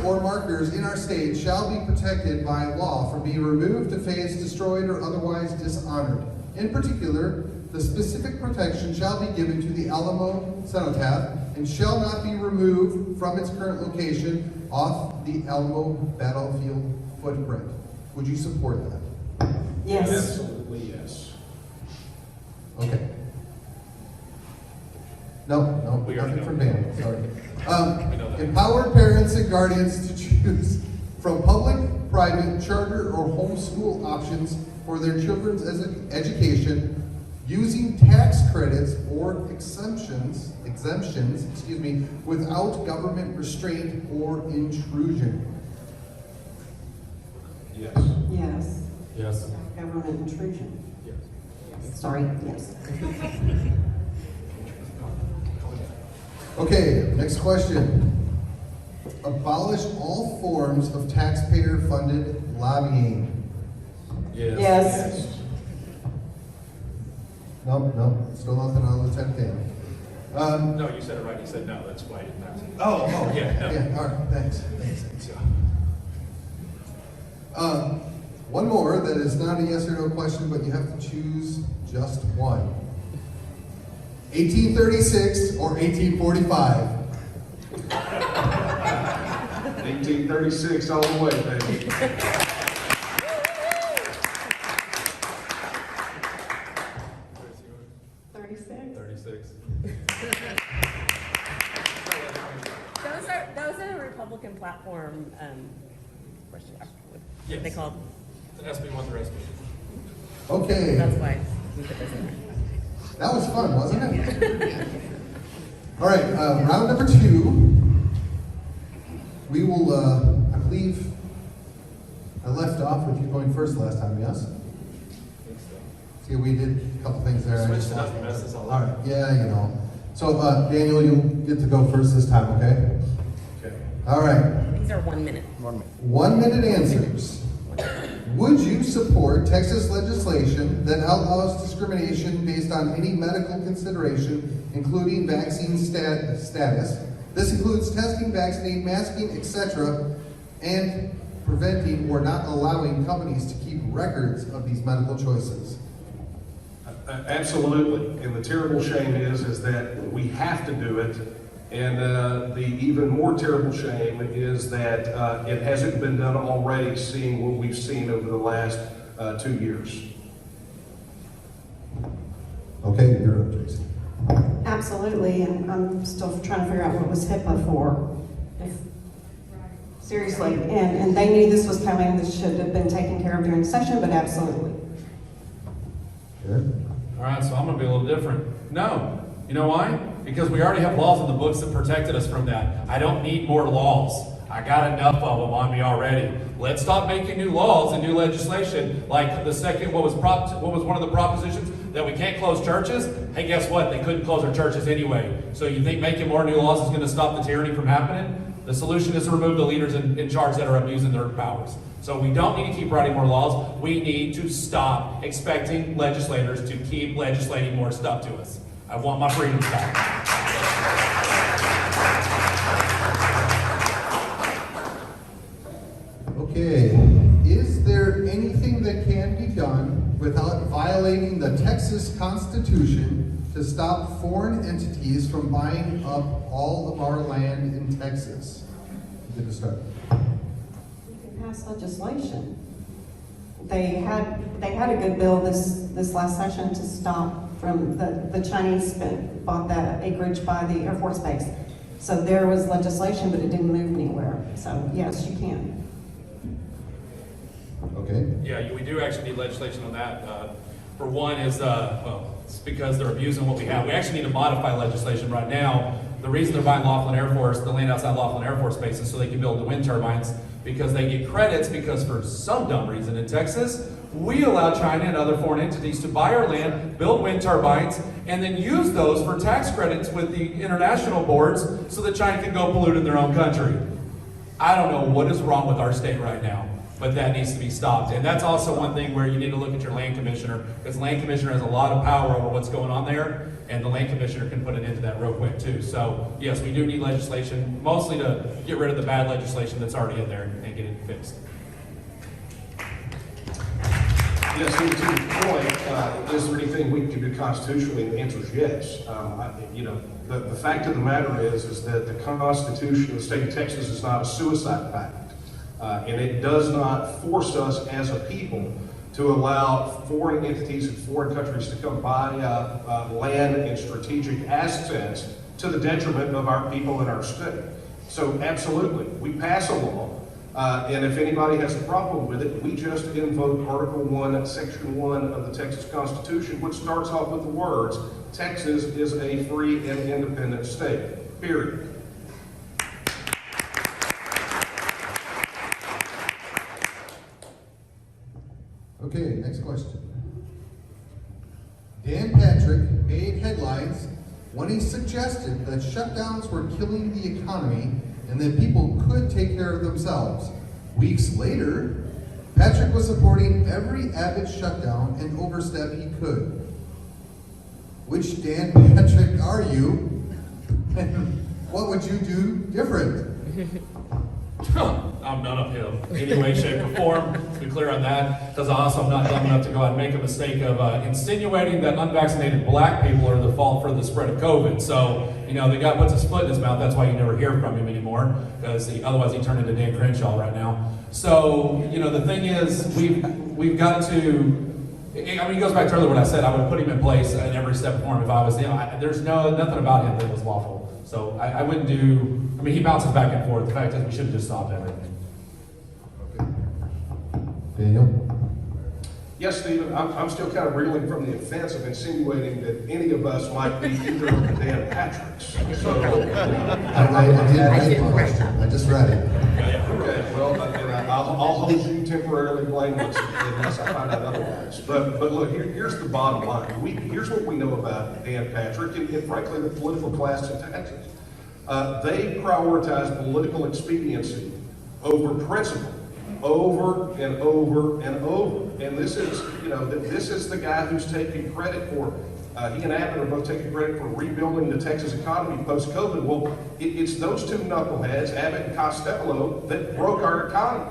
or markers in our state shall be protected by law from being removed, defaced, destroyed, or otherwise dishonored. In particular, the specific protection shall be given to the Alamo cenotaph and shall not be removed from its current location off the Alamo battlefield footprint. Would you support that? Yes. Absolutely, yes. Okay. No, We already nothing from know. Dan, sorry. We know that. Empower parents and guardians to choose from public, private, charter, or homeschool options for their children's education using tax credits or exemptions, without government restraint or intrusion. Yes. Yes. Yes. Government intrusion. Yes. Sorry, yes. Okay, next question. Abolish all forms of taxpayer-funded lobbying. Yes. Yes. No, still nothing on Lieutenant Dan. No, you said it right. You said no. That's why I didn't ask. Oh, Yeah, no. yeah, all right, thanks. One more that is not a yes or no question, but you have to choose just one. 1836 or 1845? 1836 all the way, baby. 36. Those are the Republican platform, what Yes. they called, It's an SB1 through SB. Okay, that's why we put this in there. that was fun, wasn't it? All right, round number 2. We will, I believe, I left off with you going first last time, yes? See, we did a couple things there. I Switched just it up lost and my- messed us all All up. right, yeah, you know. So, Daniel, you'll get to go first this time, okay? Okay. All right. These are 1 minute. 1-minute answers. Would you support Texas legislation that outlaws discrimination based on any medical consideration, including vaccine status? This includes testing, vaccinating, masking, etc., and preventing or not allowing companies to keep records of these medical choices. Absolutely, and the terrible shame is that we have to do it, and the even more terrible shame is that it hasn't been done already, seeing what we've seen over the last 2 years. Okay, you're up, Traycee. Absolutely, and I'm still trying to figure out what was HIPAA for. Seriously, and they knew this was coming, this should have been taken care of during session, but absolutely. Good. All right, so I'm going to be a little different. No. You know why? Because we already have laws in the books that protected us from that. I don't need more laws. I got enough of them on me already. Let's stop making new laws and new legislation. Like the second, what was one of the propositions? That we can't close churches? Hey, guess what? They couldn't close our churches anyway. So you think making more new laws is going to stop the tyranny from happening? The solution is to remove the leaders in charge that are abusing their powers. So we don't need to keep writing more laws. We need to stop expecting legislators to keep legislating more stuff to us. I want my freedom back. Okay, is there anything that can be done without violating the Texas Constitution to stop foreign entities from buying up all of our land in Texas? Good to start. We can pass legislation. They had a good bill this last session to stop from the Chinese bought that acreage by the Air Force Base. So there was legislation, but it didn't move anywhere. So yes, you can. Okay. Yeah, we do actually need legislation on that. For one is, well, it's because they're abusing what we have. We actually need to modify legislation right now. The reason they're buying Laughlin Air Force, the land outside Laughlin Air Force Base, is so they can build the wind turbines, because they get credits, because for some dumb reason in Texas, we allow China and other foreign entities to buy our land, build wind turbines, and then use those for tax credits with the international boards so that China can go pollute in their own country. I don't know what is wrong with our state right now, but that needs to be stopped. And that's also one thing where you need to look at your land commissioner, because the land commissioner has a lot of power over what's going on there. and the land commissioner can put an end to that real quick too. So yes, we do need legislation, mostly to get rid of the bad legislation that's already in there and get it fixed. Yes, and to the point, is there anything we can do constitutionally? And the answer is yes. The fact of the matter is that the Constitution of the state of Texas is not a suicide pact. And it does not force us as a people to allow foreign entities and foreign countries to come buy land and strategic assets to the detriment of our people and our state. So absolutely, we pass a law. And if anybody has a problem with it, we just invoke Article 1, Section 1 of the Texas Constitution, which starts off with the words, Texas is a free and independent state, period. Okay, next question. Dan Patrick made headlines when he suggested that shutdowns were killing the economy and that people could take care of themselves. Weeks later, Patrick was supporting every Abbott shutdown and overstep he could. Which Dan Patrick are you? And what would you do different? I'm none of him, any way, shape, or form, to be clear on that, because also I'm not dumb enough to go out and make a mistake of insinuating that unvaccinated black people are the fault for the spread of COVID. So, the guy puts a split in his mouth, that's why you never hear from him anymore, because otherwise he turned into Dan Crenshaw right now. So, the thing is, we've got to, it goes back to earlier what I said, I would put him in place in every step for him if I was, there's nothing about him that was lawful. So I wouldn't do, he bounces back and forth. The fact is we should have just stopped everything. Okay. Daniel? Yes, Stephen, I'm still kind of reeling from the offense of insinuating that any of us might be either of the Dan Patricks. So, I did read the question. I just read it. okay, well, I'll hold you temporarily blameless unless I find out otherwise. But look, here's the bottom line. Here's what we know about Dan Patrick and frankly the political class in Texas. They prioritize political expediency over principle, over and over and over. And this is, this is the guy who's taking credit for, he and Abbott are both taking credit for rebuilding the Texas economy post-COVID. Well, it's those two knuckleheads, Abbott and Costello, that broke our economy,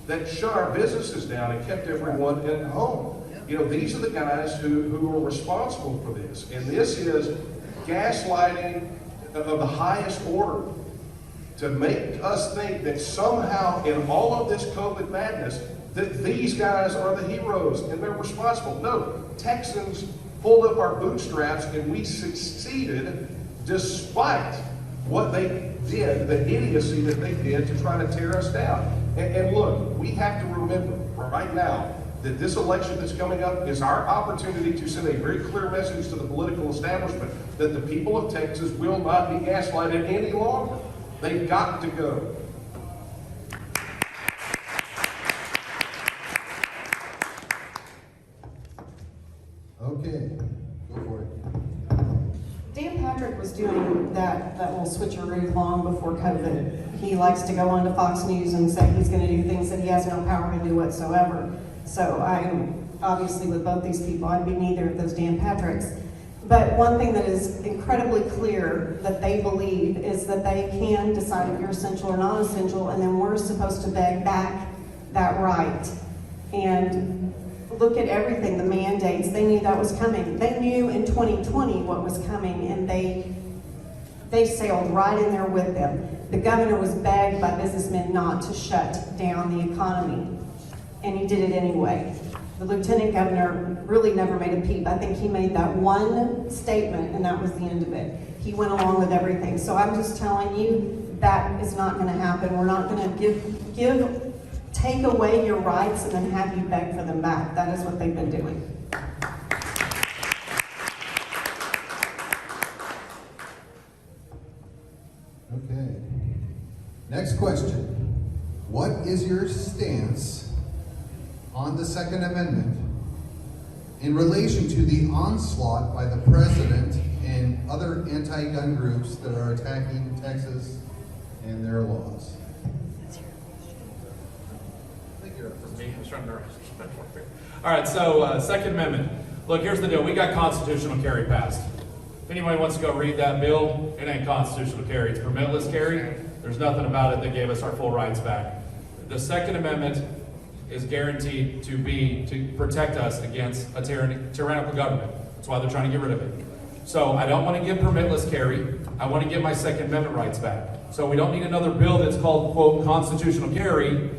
that shut our businesses down and kept everyone at home. These are the guys who are responsible for this. And this is gaslighting of the highest order to make us think that somehow in all of this COVID madness, that these guys are the heroes and they're responsible. No, Texans pulled up our bootstraps and we succeeded despite what they did, the idiocy that they did to try to tear us down. And look, we have to remember right now that this election that's coming up is our opportunity to send a very clear message to the political establishment that the people of Texas will not be gaslighted any longer. They've got to go. Okay, go for it. Dan Patrick was doing that little switcheroo long before COVID. He likes to go onto Fox News and say he's going to do things that he has no power to do whatsoever. So I'm obviously with both these people, I'd be neither of those Dan Patricks. But one thing that is incredibly clear that they believe is that they can decide if you're essential or not essential, and then we're supposed to beg back that right. And look at everything, the mandates, they knew that was coming. They knew in 2020 what was coming, and they sailed right in there with them. The governor was begged by businessmen not to shut down the economy, and he did it anyway. The lieutenant governor really never made a peep. I think he made that one statement, and that was the end of it. He went along with everything. So I'm just telling you, that is not going to happen. We're not going to take away your rights and then have you beg for them back. That is what they've been doing. Okay. Next question. What is your stance on the Second Amendment in relation to the onslaught by the president and other anti-gun groups that are attacking Texas and their laws? I think you're up for me. I was trying to. All right, so Second Amendment. Look, here's the deal. We got constitutional carry passed. If anybody wants to go read that bill, it ain't constitutional carry, it's permitless carry. There's nothing about it that gave us our full rights back. The Second Amendment is guaranteed to protect us against a tyrannical government. That's why they're trying to get rid of it. So I don't want to give permitless carry. I want to get my Second Amendment rights back. So we don't need another bill that's called, quote, constitutional carry.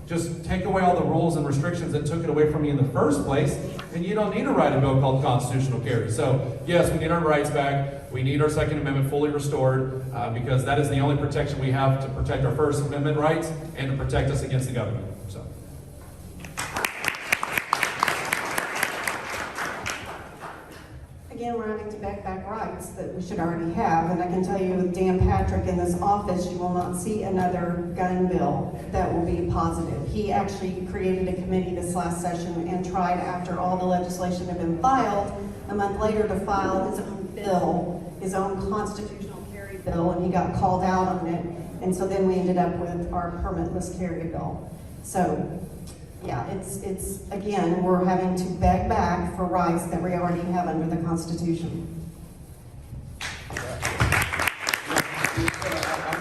Just take away all the rules and restrictions that took it away from you in the first place, and you don't need to write a bill called constitutional carry. So yes, we need our rights back. We need our Second Amendment fully restored because that is the only protection we have to protect our First Amendment rights and to protect us against the government. So. Again, we're having to beg back rights that we should already have, and I can tell you with Dan Patrick in this office, you will not see another gun bill that will be positive. He actually created a committee this last session and tried, after all the legislation had been filed, a month later to file his own bill, his own constitutional carry bill, and he got called out on it, and so then we ended up with our permitless carry bill. So, yeah, it's again, we're having to beg back for rights that we already have under the Constitution. I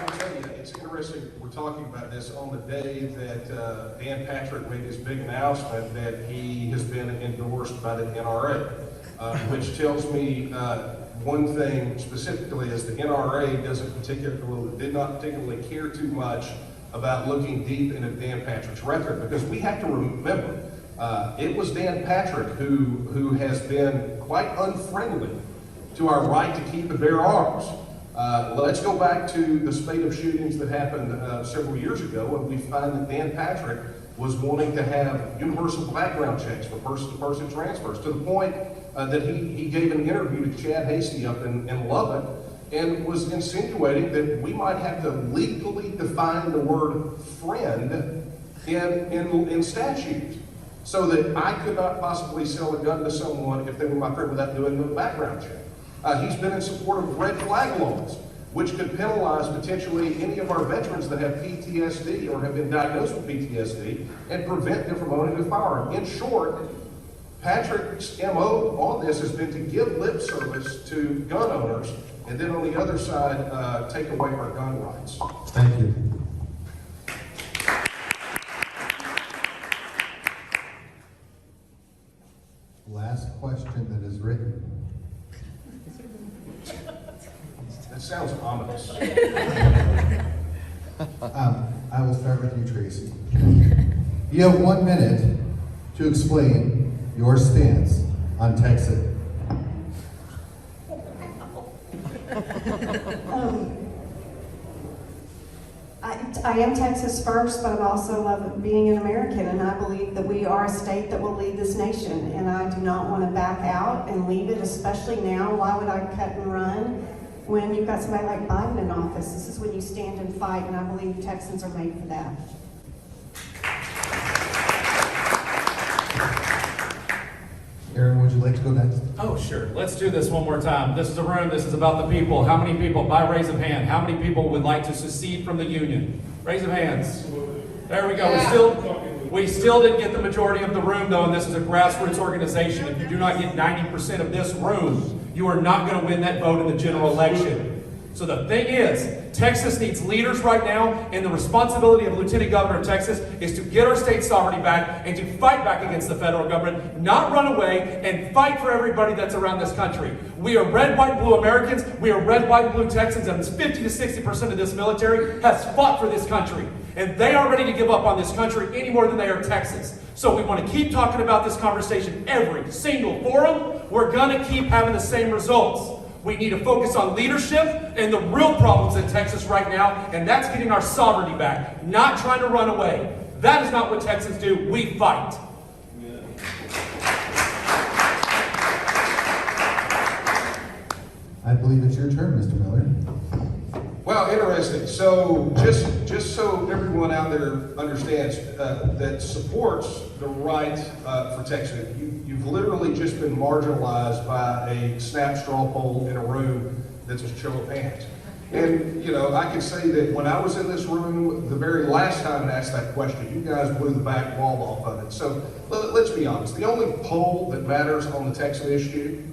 will tell you, it's interesting, we're talking about this on the day that Dan Patrick made his big announcement that he has been endorsed by the NRA, which tells me one thing specifically is the NRA did not particularly care too much about looking deep into Dan Patrick's record, because we have to remember, it was Dan Patrick who has been quite unfriendly to our right to keep and bear arms. Let's go back to the spate of shootings that happened several years ago, and we find that Dan Patrick was wanting to have universal background checks for person-to-person transfers, to the point that he gave an interview to Chad Hasty up in Lubbock, and was insinuating that we might have to legally define the word friend in statute, so that I could not possibly sell a gun to someone if they were my friend without doing a background check. He's been in support of red flag laws, which could penalize potentially any of our veterans that have PTSD or have been diagnosed with PTSD and prevent them from owning a firearm. In short, Patrick's MO on this has been to give lip service to gun owners, and then on the other side, take away our gun rights. Thank you. Last question that is written. That sounds ominous. I will start with you, Traycee. You have 1 minute to explain your stance on Texas. I am Texas first, but I also love being an American, and I believe that we are a state that will lead this nation, and I do not want to back out and leave it, especially now. Why would I cut and run when you've got somebody like Biden in office? This is when you stand and fight, and I believe Texans are made for that. Aaron, would you like to go next? Oh, sure. Let's do this one more time. This is a room. This is about the people. How many people, by raise of hand, how many people would like to secede from the Union? Raise of hands. There we go. We still didn't get the majority of the room, though, and this is a grassroots organization. If you do not get 90% of this room, you are not going to win that vote in the general election. So the thing is, Texas needs leaders right now, and the responsibility of Lieutenant Governor of Texas is to get our state sovereignty back and to fight back against the federal government, not run away, and fight for everybody that's around this country. We are red, white, and blue Americans. We are red, white, and blue Texans, and 50 to 60% of this military has fought for this country. And they aren't ready to give up on this country any more than they are Texas. So we want to keep talking about this conversation every single forum. We're going to keep having the same results. We need to focus on leadership and the real problems in Texas right now, and that's getting our sovereignty back, not trying to run away. That is not what Texans do. We fight. I believe it's your turn, Mr. Miller. Well, interesting. So just so everyone out there understands that supports the right for Texas, you've literally just been marginalized by a snap straw poll in a room that's a show of hands. And, you know, I can say that when I was in this room, the very last time I asked that question, you guys blew the back wall off of it. So let's be honest. The only poll that matters on the Texan issue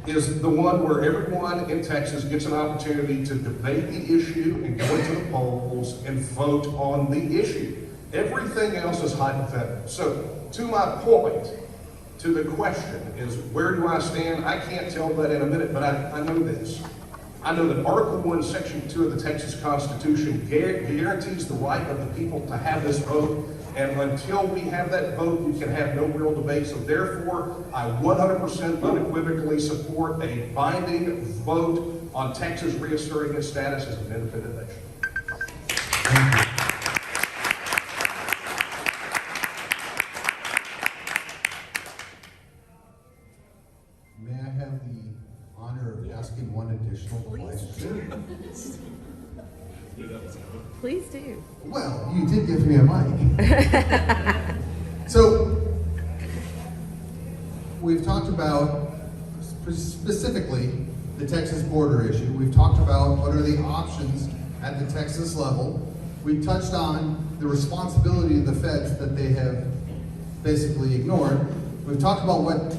is the one where everyone in Texas gets an opportunity to debate the issue and go into the polls and vote on the issue. Everything else is hypothetical. So, to my point, to the question is, where do I stand? I can't tell that in a minute, but I know this. I know that Article 1, Section 2 of the Texas Constitution guarantees the right of the people to have this vote, and until we have that vote, we can have no real debate. So therefore, I 100% unequivocally support a binding vote on Texas reasserting its status as an independent nation. May I have the honor of asking one additional question? Please do. Well, you did give me a mic. So, we've talked about specifically the Texas border issue. We've talked about what are the options at the Texas level. We touched on the responsibility of the feds that they have basically ignored. We've talked about what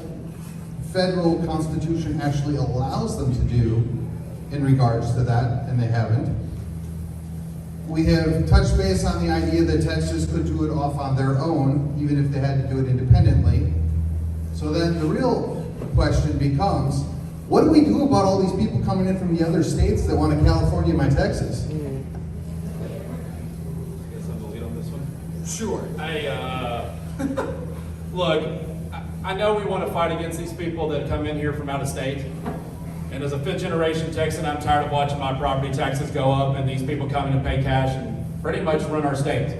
federal constitution actually allows them to do in regards to that, and they haven't. We have touched base on the idea that Texas could do it off on their own, even if they had to do it independently. So then the real question becomes, what do we do about all these people coming in from the other states that want to California my Texas? Sure. Look, I know we want to fight against these people that come in here from out of state. And as a fifth generation Texan, I'm tired of watching my property taxes go up and these people come in and pay cash and pretty much run our state.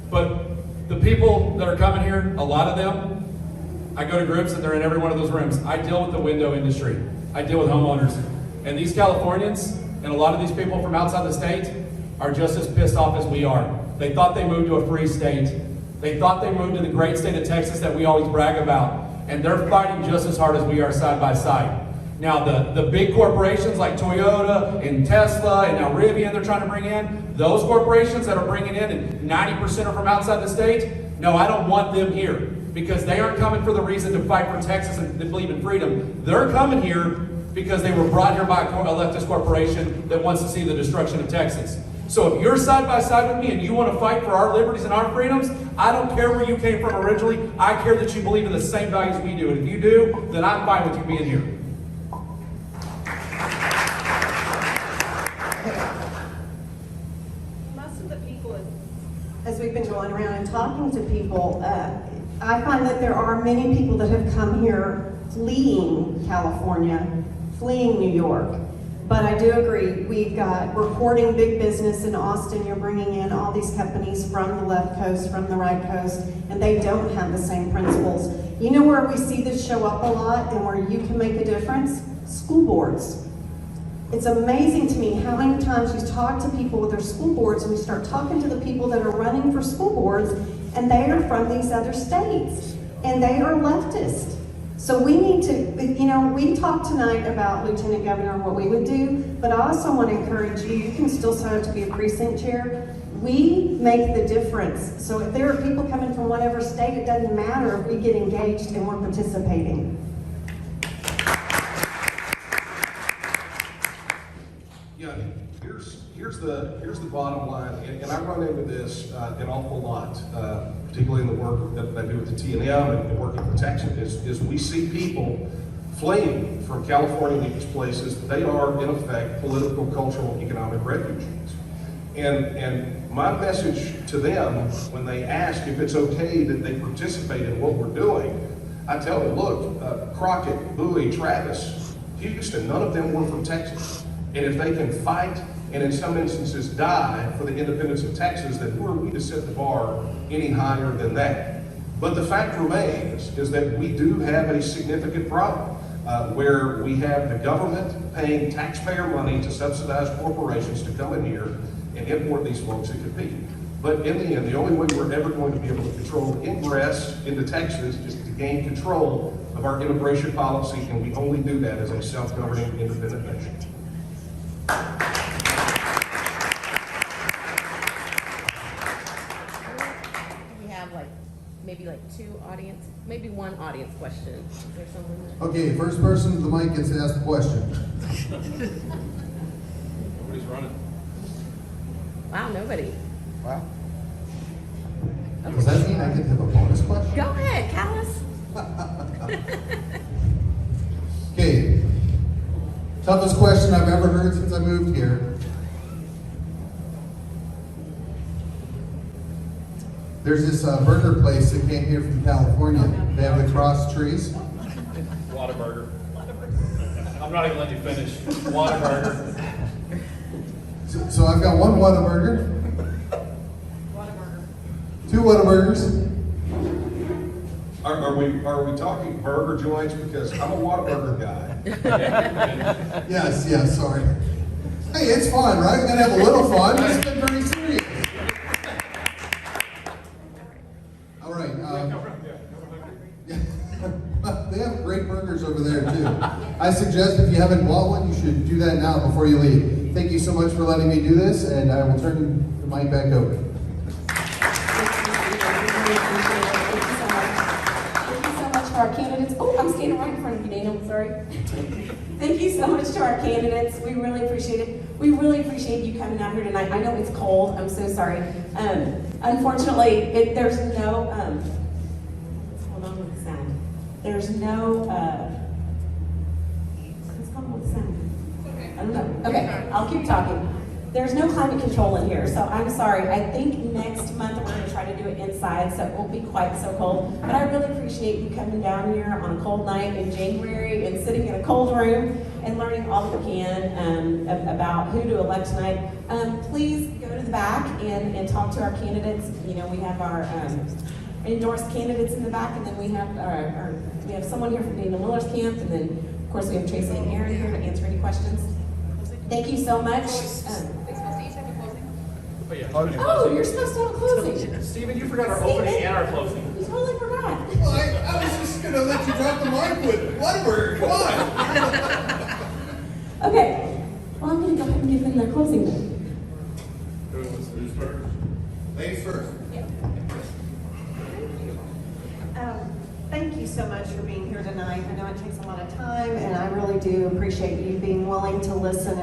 But the people that are coming here, a lot of them, I go to groups and they're in every one of those rooms. I deal with the window industry. I deal with homeowners. And these Californians and a lot of these people from outside the state are just as pissed off as we are. They thought they moved to a free state. They thought they moved to the great state of Texas that we always brag about. And they're fighting just as hard as we are side by side. Now, the big corporations like Toyota and Tesla and now Rivian they're trying to bring in, those corporations that are bringing in and 90% are from outside the state, no, I don't want them here because they aren't coming for the reason to fight for Texas and to believe in freedom. They're coming here because they were brought here by a leftist corporation that wants to see the destruction of Texas. So if you're side by side with me and you want to fight for our liberties and our freedoms, I don't care where you came from originally. I care that you believe in the same values we do. And if you do, then I'm fine with you being here. Most of the people As we've been going around and talking to people, I find that there are many people that have come here fleeing California, fleeing New York. But I do agree, we're courting big business in Austin. You're bringing in all these companies from the left coast, from the right coast, and they don't have the same principles. You know where we see this show up a lot and where you can make a difference? School boards. It's amazing to me how many times you talk to people with their school boards and we start talking to the people that are running for school boards and they are from these other states and they are leftist. So we need to, we talked tonight about Lieutenant Governor and what we would do, but I also want to encourage you, you can still sign up to be a precinct chair. We make the difference. So if there are people coming from whatever state, it doesn't matter if we get engaged and we're participating. Yeah, here's the bottom line, and I run into this an awful lot, particularly in the work that I do with the T&M and working for Texas, is we see people fleeing from California to these places. They are, in effect, political, cultural, economic refugees. And my message to them, when they ask if it's okay that they participate in what we're doing, I tell them, look, Crockett, Bowie, Travis, Houston, none of them were from Texas. And if they can fight and in some instances die for the independence of Texas, then who are we to set the bar any higher than that? But the fact remains is that we do have a significant problem where we have the government paying taxpayer money to subsidize corporations to come in here and import these folks and compete. But in the end, the only way we're ever going to be able to control ingress into Texas is to gain control of our immigration policy, and we only do that as a self-governing independent nation. We have like maybe maybe like maybe one audience question. Is there someone that? Okay, first person to the mic gets to ask the question. Nobody's running. Wow, nobody. Wow. Does that mean I can have a bonus question? Go ahead, Kallas. Okay. Toughest question I've ever heard since I moved here. There's this burger place that came here from California. They have the cross trees. Whataburger. I'm not even letting you finish. Whataburger. So I've got one Whataburger. Two Whataburgers. Are we talking burger joints? Because I'm a Whataburger guy. Yes, sorry. Hey, it's fun, right? We're gonna have a little fun. It's been very serious. All right. They have great burgers over there too. I suggest if you haven't bought one, you should do that now before you leave. Thank you so much for letting me do this, and I will turn the mic back over. Our candidates. Oh, I'm standing right in front of you, Dana. I'm sorry. Thank you so much to our candidates. We really appreciate it. We really appreciate you coming out here tonight. I know it's cold. I'm so sorry. Unfortunately, there's no. Hold on with the sound. There's no. What's going on with the sound? I don't know. Okay, I'll keep talking. There's no climate control in here, so I'm sorry. I think next month we're going to try to do it inside, so it won't be quite so cold. But I really appreciate you coming down here on a cold night in January and sitting in a cold room and learning all that we can about who to elect tonight. Please go to the back and talk to our candidates. You know, we have our endorsed candidates in the back, and then we have someone here from Dana Miller's camp, and then of course we have Traycee and Aaron here to answer any questions. Thank you so much. Oh, yeah. Oh, you're supposed to have a closing. Stephen, you forgot our opening and our closing. You totally forgot. Well, I was just gonna let you drop the mic with Whataburger. Come on. Okay. Well, I'm going to go ahead and give them their closing then. Who's first? Ladies first. Thank you so much for being here tonight. I know it takes a lot of time, and I really do appreciate you being willing to listen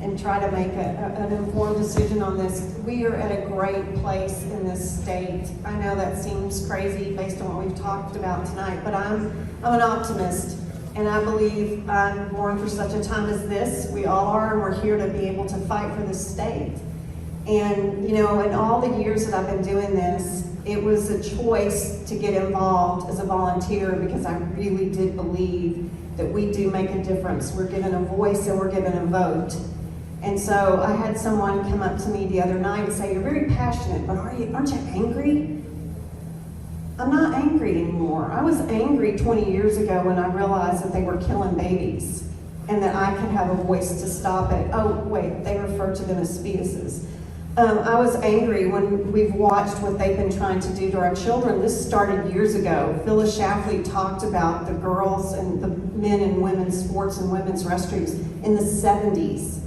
and try to make an informed decision on this. We are at a great place in this state. I know that seems crazy based on what we've talked about tonight, but I'm an optimist, and I believe I'm born for such a time as this. We all are, and we're here to be able to fight for this state. And, you know, in all the years that I've been doing this, it was a choice to get involved as a volunteer because I really did believe that we do make a difference. We're given a voice and we're given a vote. And so I had someone come up to me the other night and say, "You're very passionate, but aren't you angry?" I'm not angry anymore. I was angry 20 years ago when I realized that they were killing babies and that I could have a voice to stop it. Oh, wait, they refer to them as fetuses. I was angry when we've watched what they've been trying to do to our children. This started years ago. Phyllis Schlafly talked about the girls and the men and women's sports and women's restrooms in the 70s.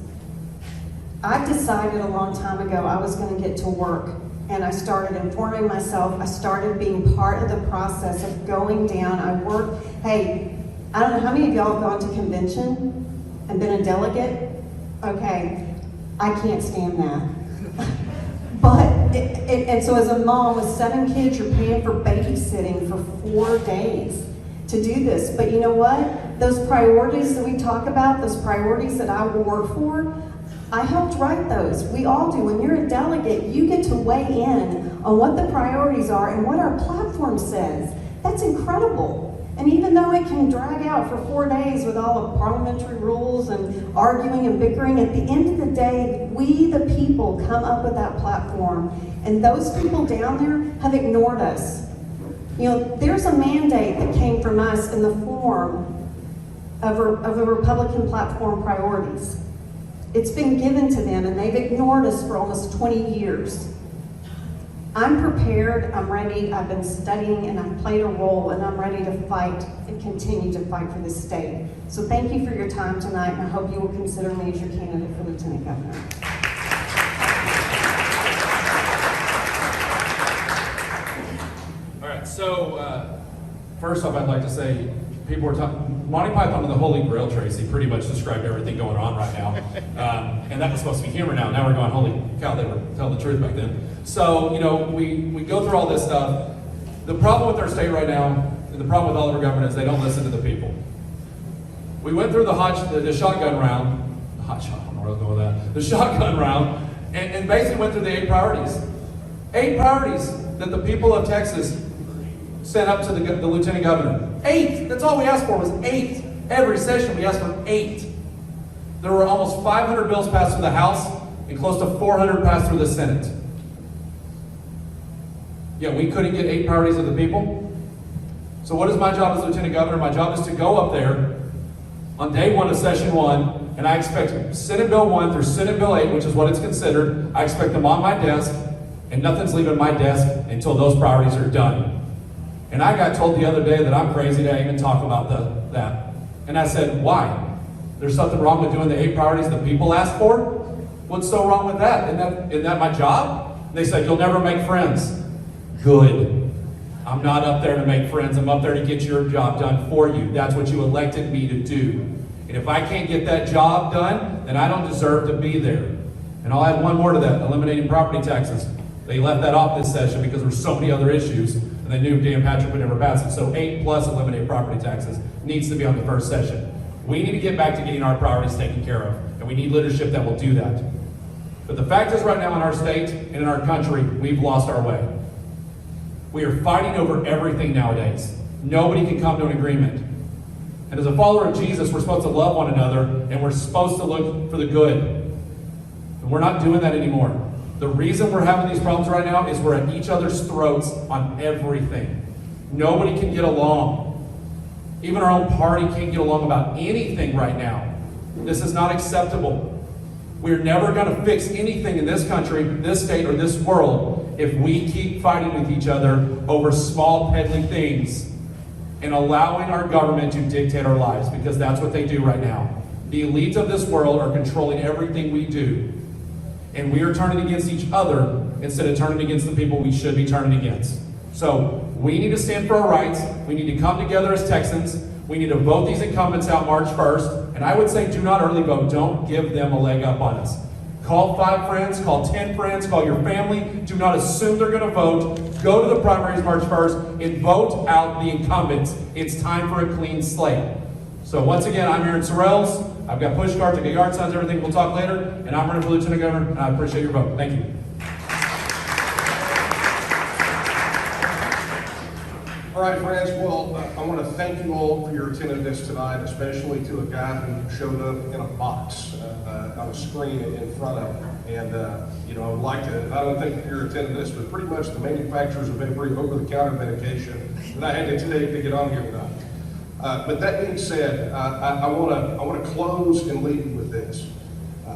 I decided a long time ago I was going to get to work, and I started informing myself. I started being part of the process of going down. I worked. Hey, I don't know how many of y'all have gone to convention and been a delegate. Okay, I can't stand that. And so as a mom with 7 kids, you're paying for babysitting for 4 days to do this. But you know what? Those priorities that we talk about, those priorities that I will work for, I helped write those. We all do. When you're a delegate, you get to weigh in on what the priorities are and what our platform says. That's incredible. And even though it can drag out for 4 days with all the parliamentary rules and arguing and bickering, at the end of the day, we, the people, come up with that platform. And those people down there have ignored us. You know, there's a mandate that came from us in the form of a Republican platform priorities. It's been given to them, and they've ignored us for almost 20 years. I'm prepared, I'm ready, I've been studying, and I've played a role, and I'm ready to fight and continue to fight for this state. So thank you for your time tonight, and I hope you will consider me as your candidate for Lieutenant Governor. All right, so first off, I'd like to say people were talking, Monty Python and the Holy Grail, Traycee, pretty much described everything going on right now. And that was supposed to be humor now. Now we're going, holy cow, they were telling the truth back then. So, you know, we go through all this stuff. The problem with our state right now, and the problem with all of our government is they don't listen to the people. We went through the shotgun round, I don't know where I was going with that, the shotgun round, and basically went through the 8 priorities. 8 priorities that the people of Texas sent up to the lieutenant governor. 8! That's all we asked for was 8. Every session we asked for 8. There were almost 500 bills passed through the House and close to 400 passed through the Senate. Yeah, we couldn't get 8 priorities of the people. So what is my job as lieutenant governor? My job is to go up there on day 1 of session 1, and I expect Senate Bill 1 through Senate Bill 8, which is what it's considered. I expect them on my desk, and nothing's leaving my desk until those priorities are done. And I got told the other day that I'm crazy to even talk about that. And I said, why? There's something wrong with doing the 8 priorities the people asked for? What's so wrong with that? Isn't that my job? And they said, you'll never make friends. Good. I'm not up there to make friends. I'm up there to get your job done for you. That's what you elected me to do. And if I can't get that job done, then I don't deserve to be there. And I'll add one more to that, eliminating property taxes. They left that off this session because there were so many other issues, and they knew Dan Patrick would never pass it. So 8 plus eliminate property taxes needs to be on the first session. We need to get back to getting our priorities taken care of, and we need leadership that will do that. But the fact is right now in our state and in our country, we've lost our way. We are fighting over everything nowadays. Nobody can come to an agreement. And as a follower of Jesus, we're supposed to love one another, and we're supposed to look for the good. And we're not doing that anymore. The reason we're having these problems right now is we're at each other's throats on everything. Nobody can get along. Even our own party can't get along about anything right now. This is not acceptable. We're never going to fix anything in this country, this state, or this world if we keep fighting with each other over small, peddly things and allowing our government to dictate our lives, because that's what they do right now. The elites of this world are controlling everything we do. And we are turning against each other instead of turning against the people we should be turning against. So we need to stand for our rights. We need to come together as Texans. We need to vote these incumbents out March 1st. And I would say do not early vote. Don't give them a leg up on us. Call 5 friends, call 10 friends, call your family. Do not assume they're going to vote. Go to the primaries March 1st and vote out the incumbents. It's time for a clean slate. So once again, I'm here in Sorrells. I've got push cards, I've got yard signs, everything. We'll talk later. And I'm running for Lieutenant Governor, and I appreciate your vote. Thank you. All right, friends, well, I want to thank you all for your attentiveness tonight, especially to a guy who showed up in a box on a screen in front of him. And, I would like to, I don't think your attentiveness, but pretty much the manufacturers of every over-the-counter medication that I had to take to get on here tonight. But that being said, I want to close and leave you with this.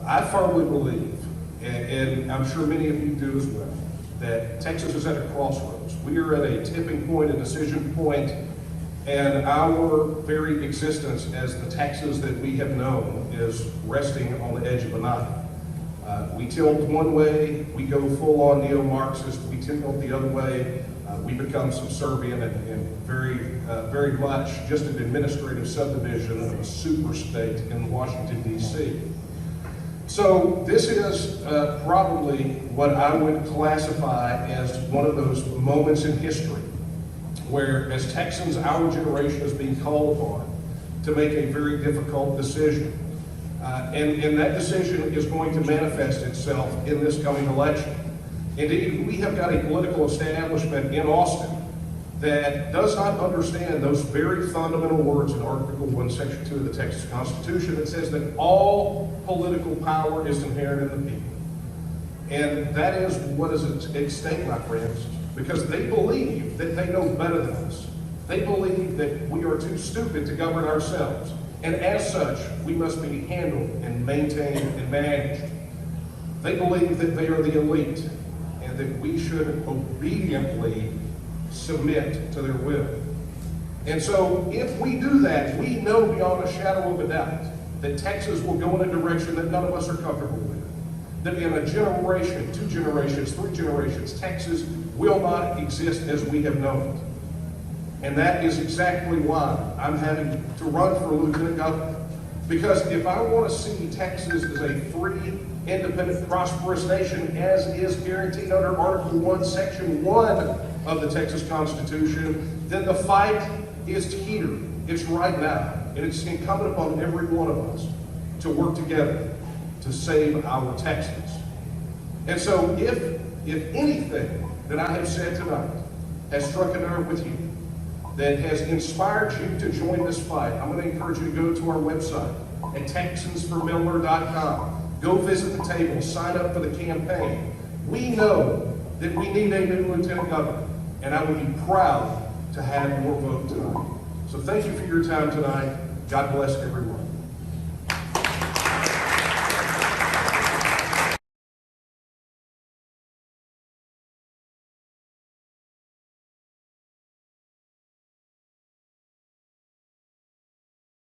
I firmly believe, and I'm sure many of you do as well, that Texas is at a crossroads. We are at a tipping point, a decision point, and our very existence as the Texas that we have known is resting on the edge of a knife. We tilt one way, we go full-on neo-Marxist. We tilt the other way, we become subservient and very much just an administrative subdivision of a super state in Washington, D.C. So this is probably what I would classify as one of those moments in history where, as Texans, our generation is being called upon to make a very difficult decision. And that decision is going to manifest itself in this coming election. Indeed, we have got a political establishment in Austin that does not understand those very fundamental words in Article 1, Section 2 of the Texas Constitution that says that all political power is inherent in the people. And that is what is at stake, my friends, because they believe that they know better than us. They believe that we are too stupid to govern ourselves. And as such, we must be handled and maintained and managed. They believe that they are the elite and that we should obediently submit to their will. And so if we do that, we know beyond a shadow of a doubt that Texas will go in a direction that none of us are comfortable with. That in a generation, 2 generations, 3 generations, Texas will not exist as we have known it. And that is exactly why I'm having to run for lieutenant governor. Because if I want to see Texas as a free, independent, prosperous nation, as is guaranteed under Article 1, Section 1 of the Texas Constitution, then the fight is here. It's right now. And it's incumbent upon every one of us to work together to save our Texas. And so if anything that I have said tonight has struck a nerve with you, that has inspired you to join this fight, I'm going to encourage you to go to our website at TexansForMiller.com. Go visit the table, sign up for the campaign. We know that we need a new lieutenant governor, and I would be proud to have your vote tonight. So thank you for your time tonight. God bless everyone.